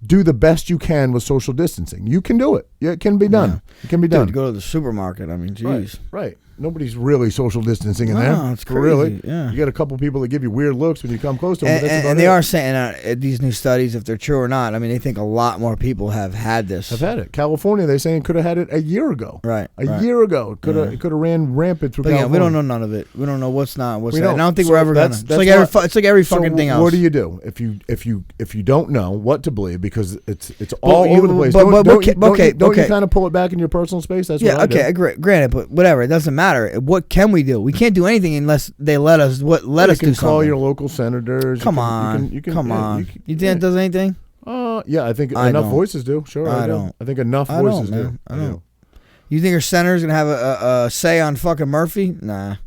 do the best you can with social distancing. You can do it. Yeah, it can be done. Yeah. It can be done. Dude, go to the supermarket. I mean, geez. Right. Nobody's really social distancing in there. No, it's crazy. Really. Yeah. You got a couple people that give you weird looks when you come close to them. And they are saying these new studies, if they're true or not, I mean, they think a lot more people have had this. Have had it. California, they're saying could have had it a year ago. Right. A year ago. Could have ran rampant through California. Yeah, we don't know none of it. We don't know what's not, what's not. I don't think we're ever going to. It's like every fucking thing else. What do you do if you don't know what to believe, because it's all over the place? Don't you kind of pull it back in your personal space? That's what I do. Yeah, okay, granted, but whatever. It doesn't matter. What can we do? We can't do anything unless they let us do something. You can call your local senators. Come on. You think that does anything? Yeah, I think enough voices do. Sure, I don't. I think enough voices do. I don't. You think our senator's going to have a say on fucking Murphy? Nah.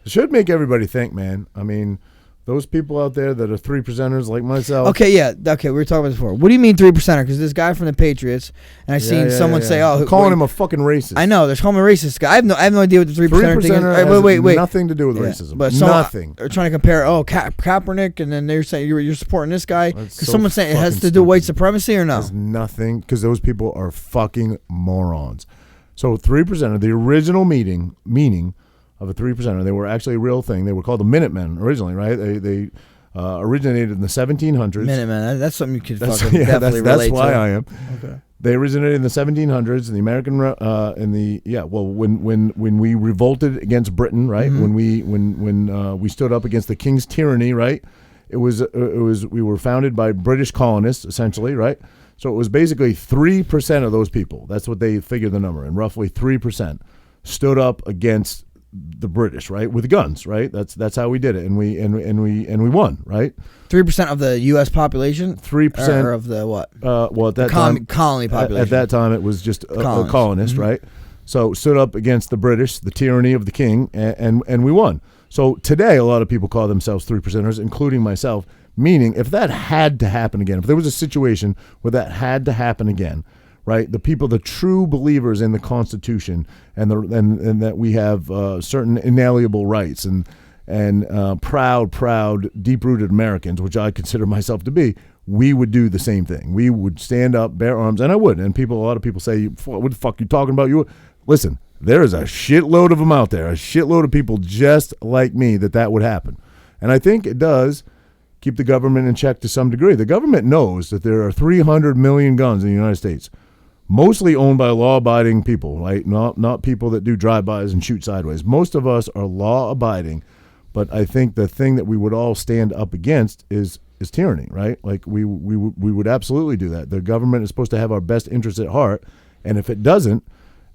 It should make everybody think, man. I mean, those people out there that are 3%ers like myself. Okay, yeah. Okay, we were talking about this before. What do you mean 3%er? Because this guy from the Patriots, and I seen someone say, "Oh, calling him a fucking racist." I know. There's calling him a racist guy. I have no idea what the 3%er thing is. Wait. Nothing to do with racism. But nothing. They're trying to compare. Oh, Kaepernick, and then they're saying you're supporting this guy because someone's saying it has to do with white supremacy or no? It has nothing, because those people are fucking morons. So 3%er, the original meaning of a 3%er, they were actually a real thing. They were called the Minutemen originally, right? They originated in the 1700s. Minutemen, that's something you could fucking definitely relate to. That's why I am. Okay. They originated in the 1700s in the American when we revolted against Britain, right? Mm-hmm. When we stood up against the king's tyranny, right? It was we were founded by British colonists, essentially, right? So it was basically 3% of those people. That's what they figured the number, and roughly 3% stood up against the British, right, with guns, right? That's how we did it, and we won, right? 3% of the U.S. population. 3% of the what? Well, at that time, colony population. At that time, it was just a colonist, mm-hmm. right? So stood up against the British, the tyranny of the king, and we won. So today, a lot of people call themselves 3%ers, including myself. Meaning, if that had to happen again, if there was a situation where that had to happen again, right? The people, the true believers in the Constitution, and that we have certain inalienable rights and proud, deep-rooted Americans, which I consider myself to be, we would do the same thing. We would stand up, bear arms, and I would. And a lot of people say, "What the fuck are you talking about?" Listen, there is a shitload of them out there, a shitload of people just like me that would happen, and I think it does keep the government in check to some degree. The government knows that there are 300 million guns in the United States. mostly owned by law-abiding people, right? Not people that do drive-bys and shoot sideways. Most of us are law-abiding, but I think the thing that we would all stand up against is tyranny, right? Like we would absolutely do that. The government is supposed to have our best interests at heart, and if it doesn't,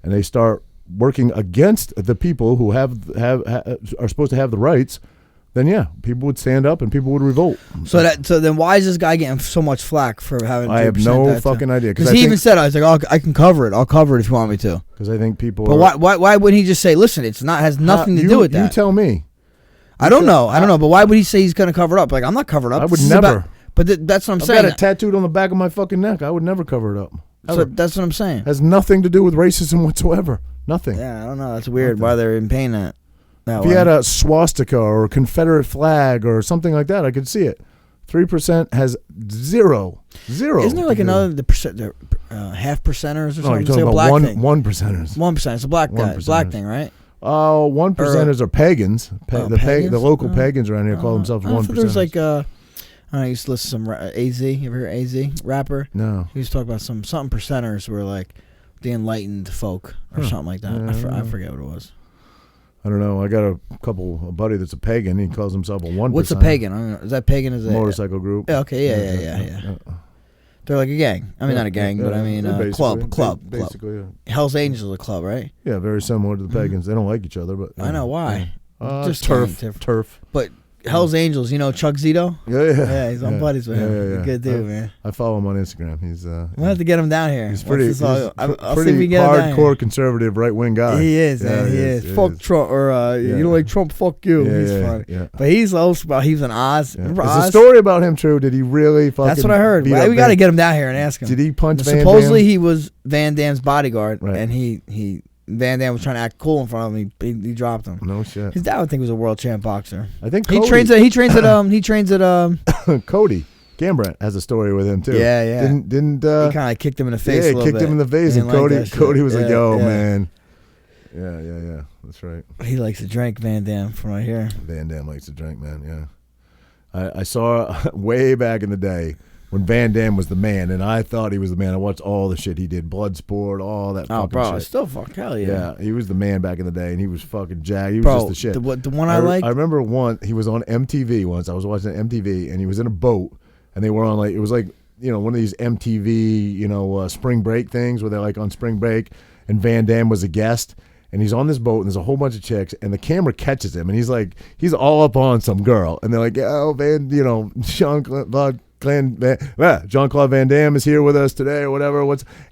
and they start working against the people who are supposed to have the rights, then yeah, people would stand up and people would revolt. So then why is this guy getting so much flack for having? I have no fucking idea. Because he even said, "I was like, oh, I can cover it. I'll cover it if you want me to." Because I think people. But why wouldn't he just say, "Listen, it's not has nothing to do with that"? You tell me. I don't know. But why would he say he's going to cover it up? Like, I'm not covered up. I would never. That's what I'm saying. I've got it tattooed on the back of my fucking neck. I would never cover it up. So that's what I'm saying. Has nothing to do with racism whatsoever. Nothing. Yeah, I don't know. That's weird. Why they're in pain that if way. you had a swastika or a Confederate flag or something like that, I could see it. 3% has zero. Isn't there like another half percenters or something? No, you're It's talking like a about black thing. 1%ers. 1%. It's a black thing, right? 1%ers are pagans. Pagans? The local pagans around here call themselves 1%. There's like I used to listen to some AZ. You ever hear AZ rapper? No. He used to talk about something percenters were like the enlightened folk or something like that. Yeah, I forget what it was. I don't know. I got a buddy that's a pagan. He calls himself a 1%. What's a pagan? I don't know. Is that pagan? Is a motorcycle group? Yeah. Okay. Yeah. They're like a gang. I mean, not a gang, but I mean a club. Basically, yeah. Hell's Angels is a club, right? Yeah, very similar to the pagans. They don't like each other, but I know why. Just turf. But Hell's Angels, you know Chuck Zito? Yeah, he's on buddies with him. Yeah. Good dude, man. I follow him on Instagram. He's we'll have to get him down here. He's pretty I'll see if we get him down here. hardcore conservative right wing guy. He is, man. He is. Fuck Trump, or you don't like Trump? Fuck you. He's funny. Yeah. But he's also about he was in Oz. Yeah. Is the story about him true? Did he really fucking? That's what I heard. We got to get him down here and ask him. Did he punch Van Damme? Supposedly he was Van Damme's bodyguard, right. And Van Damme was trying to act cool in front of him. He dropped him. No shit. His dad would think he was a world champ boxer. I think he trains at Cody Gambrandt has a story with him too. Yeah. Didn't he kind of kicked him in the face? Yeah, a little kicked bit. him in the face, and Cody was like, "Yo, man." Yeah. That's right. He likes to drink, Van Damme, from right here. Van Damme likes to drink, man. Yeah. I saw way back in the day when Van Damme was the man, and I thought he was the man. I watched all the shit he did, Bloodsport, all that fucking bro, shit. Still fuck hell yeah. Yeah, he was the man back in the day, and he was fucking jacked. He was just the shit. The one I liked? I remember he was on MTV once. I was watching MTV, and he was in a boat, and they were on it was like, one of these MTV, spring break things where they're like on spring break, and Van Damme was a guest. And he's on this boat, and there's a whole bunch of chicks, and the camera catches him, and he's all up on some girl, and they're like, "Oh, Jean-Claude Van Damme is here with us today," or whatever.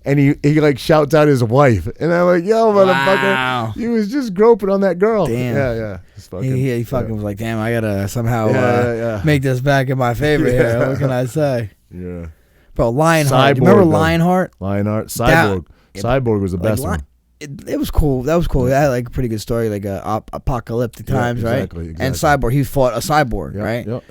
And he like shouts out his wife, and I'm like, "Yo, motherfucker, wow. He was just groping on that girl." Damn. Yeah. He fucking was like, "Damn, I gotta somehow make this back in my favor here." What can I say? Yeah, bro, Lionheart. Remember Lionheart? Lionheart, Cyborg. Cyborg was the best one. It was cool. That was cool. It had like a pretty good story, like apocalyptic times, exactly, right? And Cyborg, he fought a cyborg, right? Yep.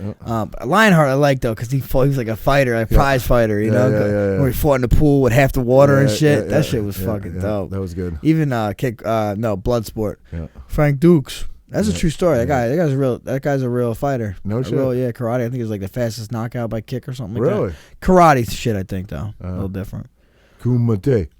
Lionheart, I liked though, because he was like a fighter, a prize fighter, where he fought in the pool with half the water and shit. That shit was fucking dope. That was good. Even Bloodsport. Yeah. Frank Dukes. That's a true story. That guy's a real fighter. No shit. Karate. I think it was like the fastest knockout by kick or something like that. Really? Karate shit, I think though. A little different. Kumite.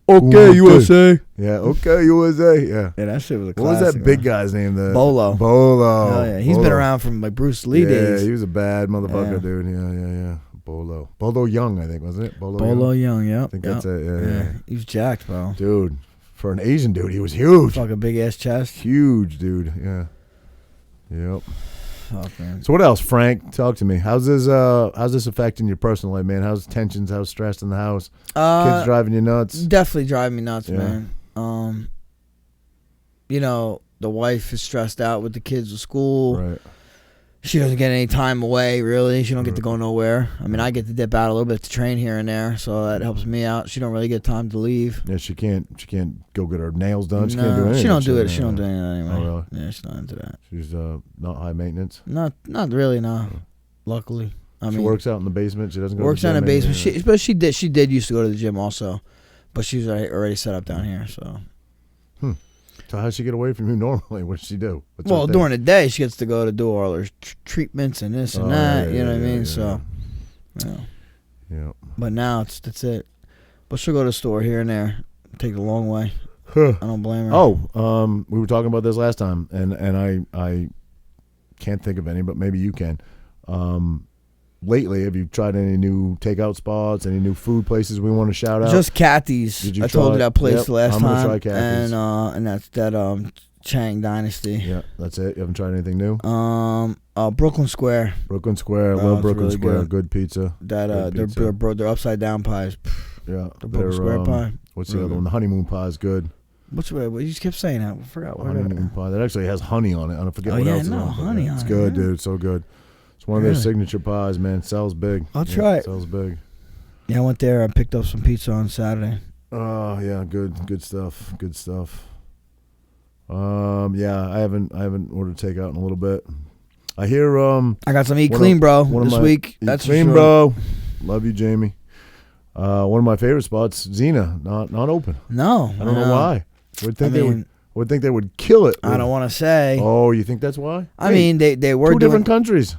Okay, USA. Yeah, okay, USA. Yeah. Yeah, that shit was a classic. What was that big guy's name? Bolo. Oh, yeah. He's been around from like Bruce Lee days. Yeah, he was a bad motherfucker, dude. Yeah. Bolo Young, I think, wasn't it? Bolo Young, yeah. I think that's it. Yeah. He was jacked, bro. Dude, for an Asian dude, he was huge. Fucking big ass chest. Huge, dude. Yeah. Yep. Fuck, man. So what else, Frank? Talk to me. How's this affecting your personal life, man? How's tensions? How's stress in the house? Kids driving you nuts? Definitely driving me nuts, man. The wife is stressed out with the kids at school. Right. She doesn't get any time away, really. She don't get to go nowhere. I mean, I get to dip out a little bit to train here and there, so that helps me out. She don't really get time to leave. Yeah, she can't go get her nails done. She can't do anything. She don't do it. She don't do anything anyway. Oh, really? Yeah, she's not into that. She's not high maintenance. Not really, no. Luckily, she works out in the basement. She doesn't go. Works to the out in the basement. But she did used to go to the gym also, but she's already set up down here. So. So how does she get away from you normally? What does she do? During the day, she gets to go to do all her treatments and this and that. You know what I mean? So, yeah. But now that's it. But she'll go to the store here and there. Take the long way. Huh. I don't blame her. Oh, we were talking about this last time, and I can't think of any, but maybe you can. Lately, have you tried any new takeout spots, any new food places we want to shout out? Just Kathy's. I told you that place the last I'm time. gonna try Kathy's. And that's that Chang Dynasty. Yeah, that's it. You haven't tried anything new? Brooklyn Square. Brooklyn Square. I love Brooklyn really Square. good. Good pizza. That their upside down pies. Yeah, The Brooklyn Square pie. What's the other one? The honeymoon pie is good. What you just kept saying that. I forgot what Honeymoon pie. That actually has honey on it. I don't forget what else is on it. Honey on it. It's good, yeah. dude. It's so good. It's one of their signature pies, man. Sells big. I'll try it. Sells big. Yeah, I went there. I picked up some pizza on Saturday. Oh yeah, good stuff. Good stuff. Yeah, I haven't ordered takeout in a little bit. I hear I got some Eat Clean, bro, this week. That's clean, for sure. bro. Love you, Jamie. One of my favorite spots, Xena, not open. No, I don't know why. I would think they would kill it. I don't want to say. Oh, you think that's why? I mean, they were two different countries.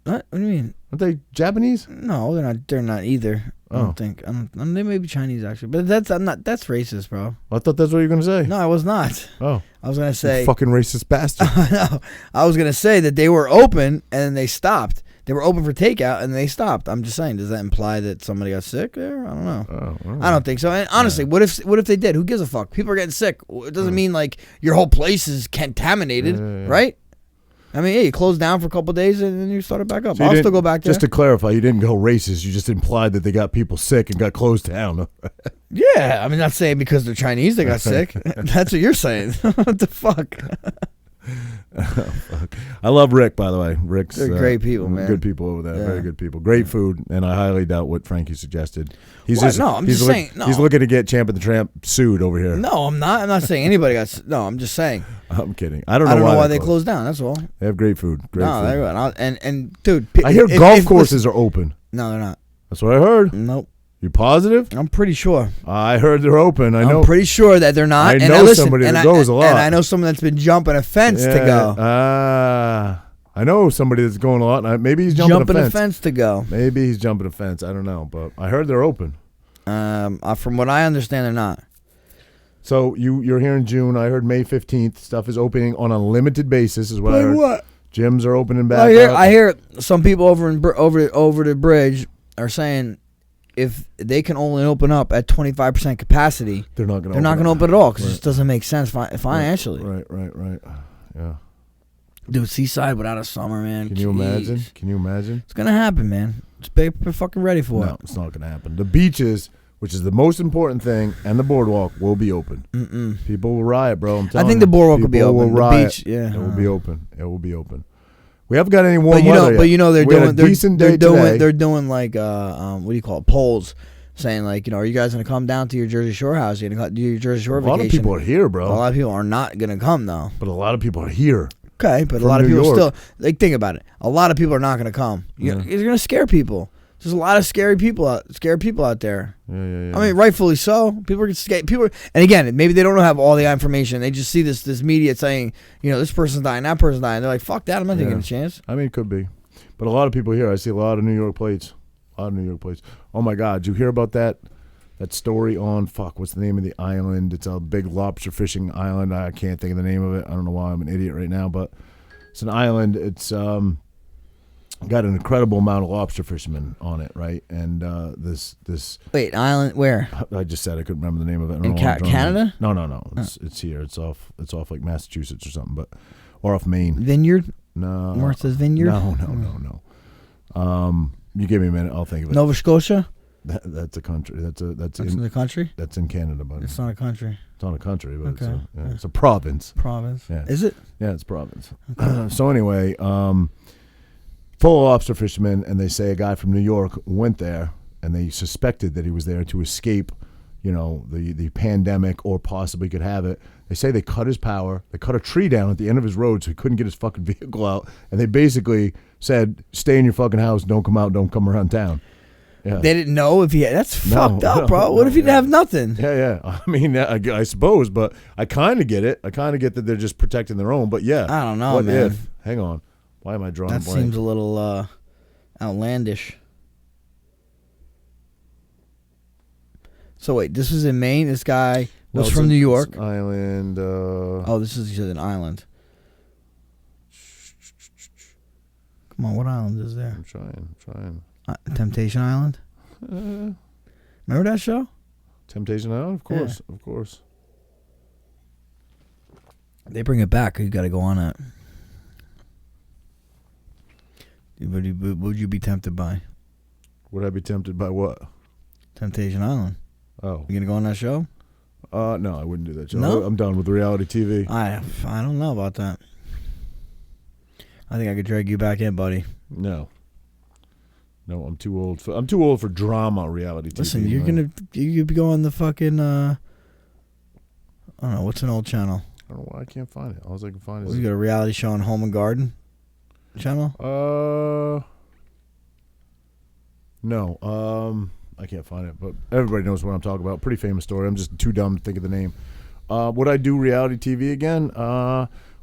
What do you mean? Aren't they Japanese? No, they're not. They're not either. I don't think. They may be Chinese actually, but that's racist, bro. I thought that's what you were gonna say. No, I was not. Oh, I was gonna say you fucking racist bastard. No, I was gonna say that they were open and then they stopped. They were open for takeout and they stopped. I'm just saying, does that imply that somebody got sick there? I don't know. Oh, I don't think so. And honestly, what if they did? Who gives a fuck? People are getting sick. It doesn't mean like your whole place is contaminated, right? I mean, yeah, you closed down for a couple of days and then you started back up. So I'll still go back there. Just to clarify, you didn't go racist. You just implied that they got people sick and got closed down. Yeah, I'm not saying because they're Chinese they got sick. That's what you're saying. What the fuck? I love Rick, by the way. Rick's They're great people, man. Good people over there. Yeah. Very good people. Great food, and I highly doubt what Frankie suggested. He's What? No, I'm just saying. No. He's looking to get Champ and the Tramp sued over here. No, I'm not. I'm not saying anybody got. No, I'm just saying. I'm kidding. I don't know why they closed down. That's all. They have great food. Great food. They're good. And dude, I hear golf courses are open. No, they're not. That's what I heard. Nope. You positive? I'm pretty sure. I heard they're open. I'm pretty sure that they're not. I know somebody that goes a lot. And I know someone that's been jumping a fence to go. I know somebody that's going a lot. And maybe he's jumping a fence to go. Maybe he's jumping a fence. I don't know, but I heard they're open. From what I understand, they're not. So you're here in June. I heard May 15th. Stuff is opening on a limited basis. Is what I heard. What? Gyms are opening back. I hear some people over the bridge are saying if they can only open up at 25% capacity, they're not going to open at all because it just doesn't make sense financially. Right. Yeah. Dude, Seaside without a summer, man. Can you imagine? It's gonna happen, man. Just be fucking ready for it. No, it's not gonna happen. The beaches, which is the most important thing, and the boardwalk will be open. People will riot, bro. I'm telling you. I think the boardwalk will be open. Will riot. The beach, yeah, it will be open. It will be open. We haven't got any warm weather yet. But you know they're doing like what do you call it? Polls saying like, are you guys gonna come down to your Jersey Shore house? You're gonna do your Jersey Shore vacation. A lot of people are here, bro. A lot of people are not gonna come though. But a lot of people are here. Okay, but a lot of people still think about it. A lot of people are not gonna come. You're gonna scare people. There's a lot of scary people out there. Yeah. I mean, rightfully so. People are scared. And again, maybe they don't have all the information. They just see this media saying, this person's dying, that person's dying. They're like, fuck that. I'm not taking a chance. I mean, it could be, but a lot of people here. I see a lot of New York plates. Oh my God, did you hear about that story on what's the name of the island? It's a big lobster fishing island. I can't think of the name of it. I don't know why I'm an idiot right now, but it's an island. It's got an incredible amount of lobster fishermen on it, right? And this wait, island where? I just said I couldn't remember the name of it. I don't in know Canada? No. It's here. It's off like Massachusetts or something, or off Maine. Vineyard? No. Where it says Vineyard? No. You give me a minute. I'll think of it. Nova Scotia? That's a country. That's in the country. That's in Canada, buddy. It's not a country. It's not a country, but okay. It's a province. Province. Yeah. Is it? Yeah, it's province. Okay. So anyway, full of lobster fishermen, and they say a guy from New York went there, and they suspected that he was there to escape, the pandemic, or possibly could have it. They say they cut his power. They cut a tree down at the end of his road so he couldn't get his fucking vehicle out, and they basically said, "Stay in your fucking house. Don't come out. Don't come around town." Yeah. They didn't know if he had. That's fucked up, bro. What if he didn't have nothing? Yeah. I mean, I suppose, but I kind of get it. I kind of get that they're just protecting their own. But yeah, I don't know, what man. if? Hang on. Why am I drawing that blank? Seems a little outlandish. So wait, this was in Maine. This guy was it's from New York. It's an island. Oh, this is an island. Come on, what island is there? I'm trying. Temptation Island. Remember that show? Temptation Island, of course. They bring it back. You got to go on it. Would you be tempted by? Would I be tempted by what? Temptation Island. Oh, You gonna go on that show? no, I wouldn't do that. Joe. No? I'm done with reality TV. I don't know about that. I think I could drag you back in, buddy. No, I'm too old. I'm too old for drama reality TV. Listen, you be going the fucking I don't know, what's an old channel? I don't know why I can't find it. All I can find is We got a reality show on Home and Garden channel. No, I can't find it, but everybody knows what I'm talking about. Pretty famous story. I'm just too dumb to think of the name. Would I do reality TV again?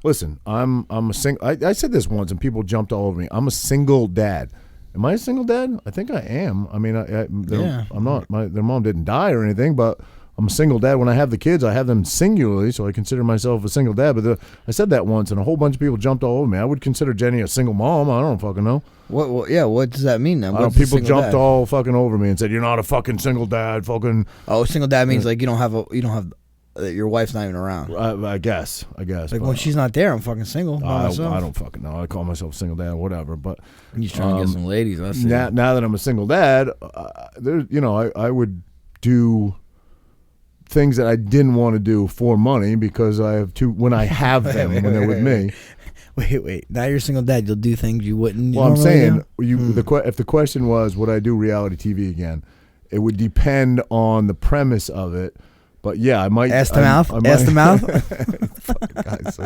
Listen, I'm a single. I said this once, and people jumped all over me. I'm a single dad. Am I a single dad? I think I am. I mean, I'm not. Their mom didn't die or anything, but I'm a single dad. When I have the kids, I have them singularly, so I consider myself a single dad. But I said that once, and a whole bunch of people jumped all over me. I would consider Jenny a single mom. I don't fucking know. What does that mean then? People jumped all fucking over me and said, "You're not a fucking single dad." Fucking. Oh, single dad means like you don't have your wife's not even around. I guess. Like when she's not there, I'm fucking single by myself. I don't fucking know. I call myself a single dad, whatever. But You're trying to get some ladies. I see. Now that I'm a single dad, I would do things that I didn't want to do for money because I have to when I have them when they're with me. Wait. Now you're a single dad. You'll do things you wouldn't. Well, I'm saying if the question was, would I do reality TV again? It would depend on the premise of it. But yeah, I might. Ask the mouth. Ask the mouth. Fucking guys,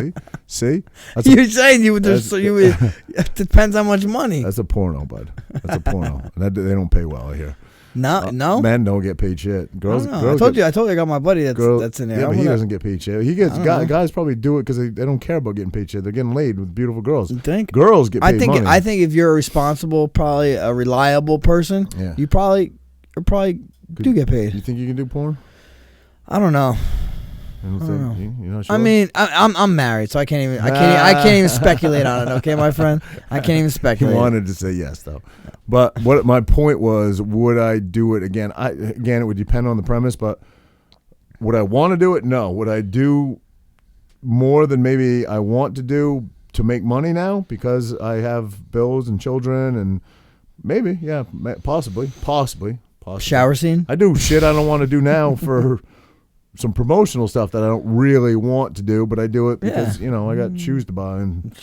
see? You're saying you would. It depends how much money. That's a porno, bud. That's a porno. They don't pay well here. No. Men don't get paid shit. Girls. I told you. I got my buddy that's in there. Yeah, but he doesn't get paid shit. He gets guys probably do it because they don't care about getting paid shit. They're getting laid with beautiful girls. You think? Girls get paid money. I think if you're a responsible, probably a reliable person, you probably do get paid. You think you can do porn? I don't know. You're not sure? I mean, I'm married, so I can't even speculate on it. Okay, my friend, I can't even speculate. He wanted to say yes, though. But what my point was, would I do it again? Again, it would depend on the premise. But would I want to do it? No. Would I do more than maybe I want to do to make money now because I have bills and children and maybe, yeah, possibly. Shower scene? I do shit I don't want to do now for some promotional stuff that I don't really want to do, but I do it because, I got shoes to buy and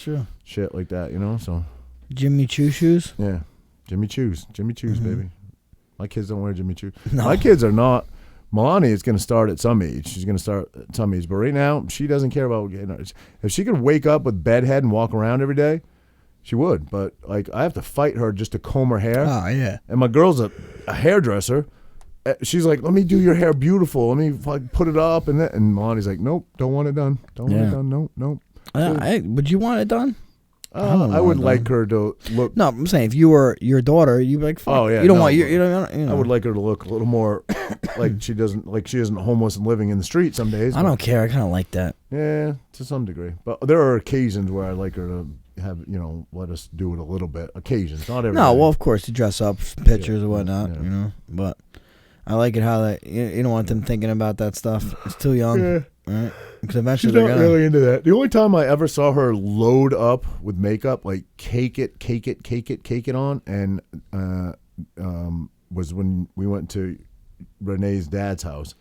shit like that, so. Jimmy Choo shoes? Yeah. Jimmy Choo's, baby. My kids don't wear Jimmy Choo. No. My kids are not. Melanie is going to start at some age. She's going to start at some age. But right now, she doesn't care about getting her. If she could wake up with bedhead and walk around every day, she would. But, I have to fight her just to comb her hair. Oh, yeah. And my girl's a hairdresser. She's like, let me do your hair beautiful. Let me put it up. And Melani's like, nope, don't want it done. Don't want it done. Nope. Would you want it done? I would like her to look. No, I'm saying if you were your daughter, you'd be like, fuck. Oh yeah, you don't want you know. I would like her to look a little more like she isn't homeless and living in the street some days. I don't care. I kind of like that. Yeah, to some degree. But there are occasions where I like her to have let us do it a little bit. Occasions, not every day. No, well, of course, to dress up, pictures or whatnot, But I like it how you don't want them thinking about that stuff. It's too young. Yeah. Right? Because eventually she's not really into that. The only time I ever saw her load up with makeup, like cake it on, and was when we went to Renee's dad's house.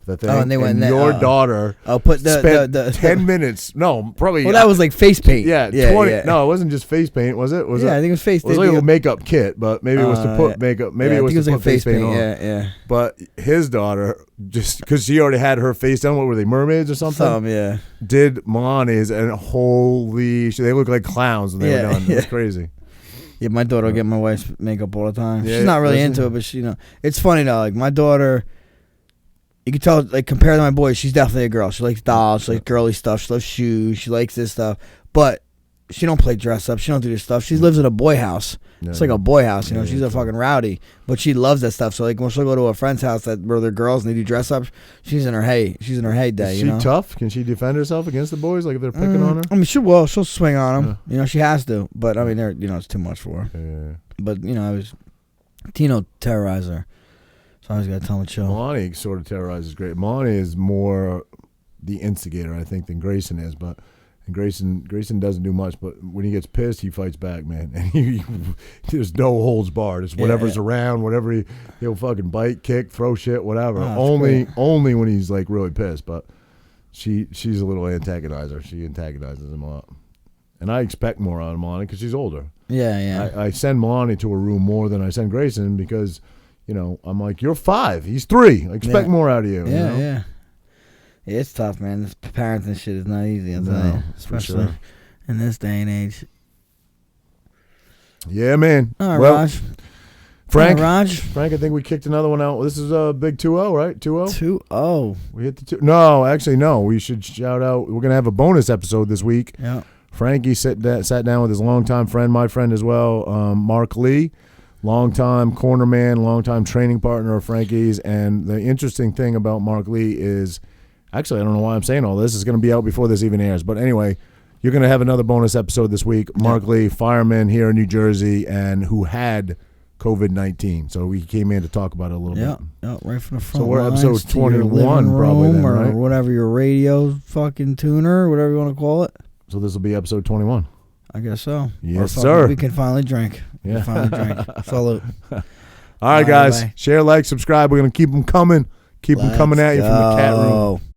The thing. Oh, and they went. Your daughter. Put the 10 minutes. No, probably. Well, that was like face paint. Yeah, 20. Yeah. No, it wasn't just face paint, was it? I think it was face. It was like a little makeup kit, but maybe it was to put makeup. Maybe it was to put face paint on. Yeah. But his daughter, just because she already had her face done, what were they, mermaids or something? Yeah. Did Melania's, and holy shit, they look like clowns when they were done. It was crazy. Yeah, my daughter will get my wife's makeup all the time. Yeah, she's not really into it, but it's funny though. Like my daughter. You can tell, like, compared to my boys, she's definitely a girl. She likes dolls. She likes girly stuff. She loves shoes. She likes this stuff. But she don't play dress up. She don't do this stuff. She lives in a boy house. It's like a boy house, you know. She's a fucking rowdy, but she loves that stuff. So like when she'll go to a friend's house where they're girls and they do dress up, she's in her heyday. Is you know? she tough? Can she defend herself against the boys? Like if they're picking on her? I mean, she'll swing on them. You know, she has to. But I mean, it's too much for her. Yeah. But Tino terrorized her. So I always gotta tell him to chill. Melanie sort of terrorizes Grace. Melanie is more the instigator, I think, than Grayson is, but. And Grayson doesn't do much, but when he gets pissed, he fights back, man. And there's no holds barred. It's whatever's around, whatever he'll fucking bite, kick, throw shit, whatever. Only when he's like really pissed. But she's a little antagonizer. She antagonizes him a lot, and I expect more out of Melanie because she's older. Yeah. I send Melanie to a room more than I send Grayson because, I'm like, you're 5, he's 3. I expect more out of you. Yeah. Yeah, it's tough, man. This parenting shit is not easy, I'll tell you. Especially in this day and age. Yeah, man. All right, Raj. Frank, I think we kicked another one out. This is a big 2-0, right? 2-0? 2-0. We hit the 2. No, actually, no. We should shout out. We're going to have a bonus episode this week. Yeah. Frankie sat down with his longtime friend, my friend as well, Mark Lee. Longtime corner man, longtime training partner of Frankie's. And the interesting thing about Mark Lee is... Actually, I don't know why I'm saying all this. It's going to be out before this even airs. But anyway, you're going to have another bonus episode this week. Mark Lee, fireman here in New Jersey, and who had COVID-19. So we came in to talk about it a little bit. Yeah, right from the front. So we're lines episode 21 room probably then, or right? whatever your radio fucking tuner, whatever you want to call it. So this will be episode 21. I guess so. Yes, sir. We can finally drink. Salute. All right, guys. Bye. Share, like, subscribe. We're going to keep them coming. Keep them coming at you from the cat room.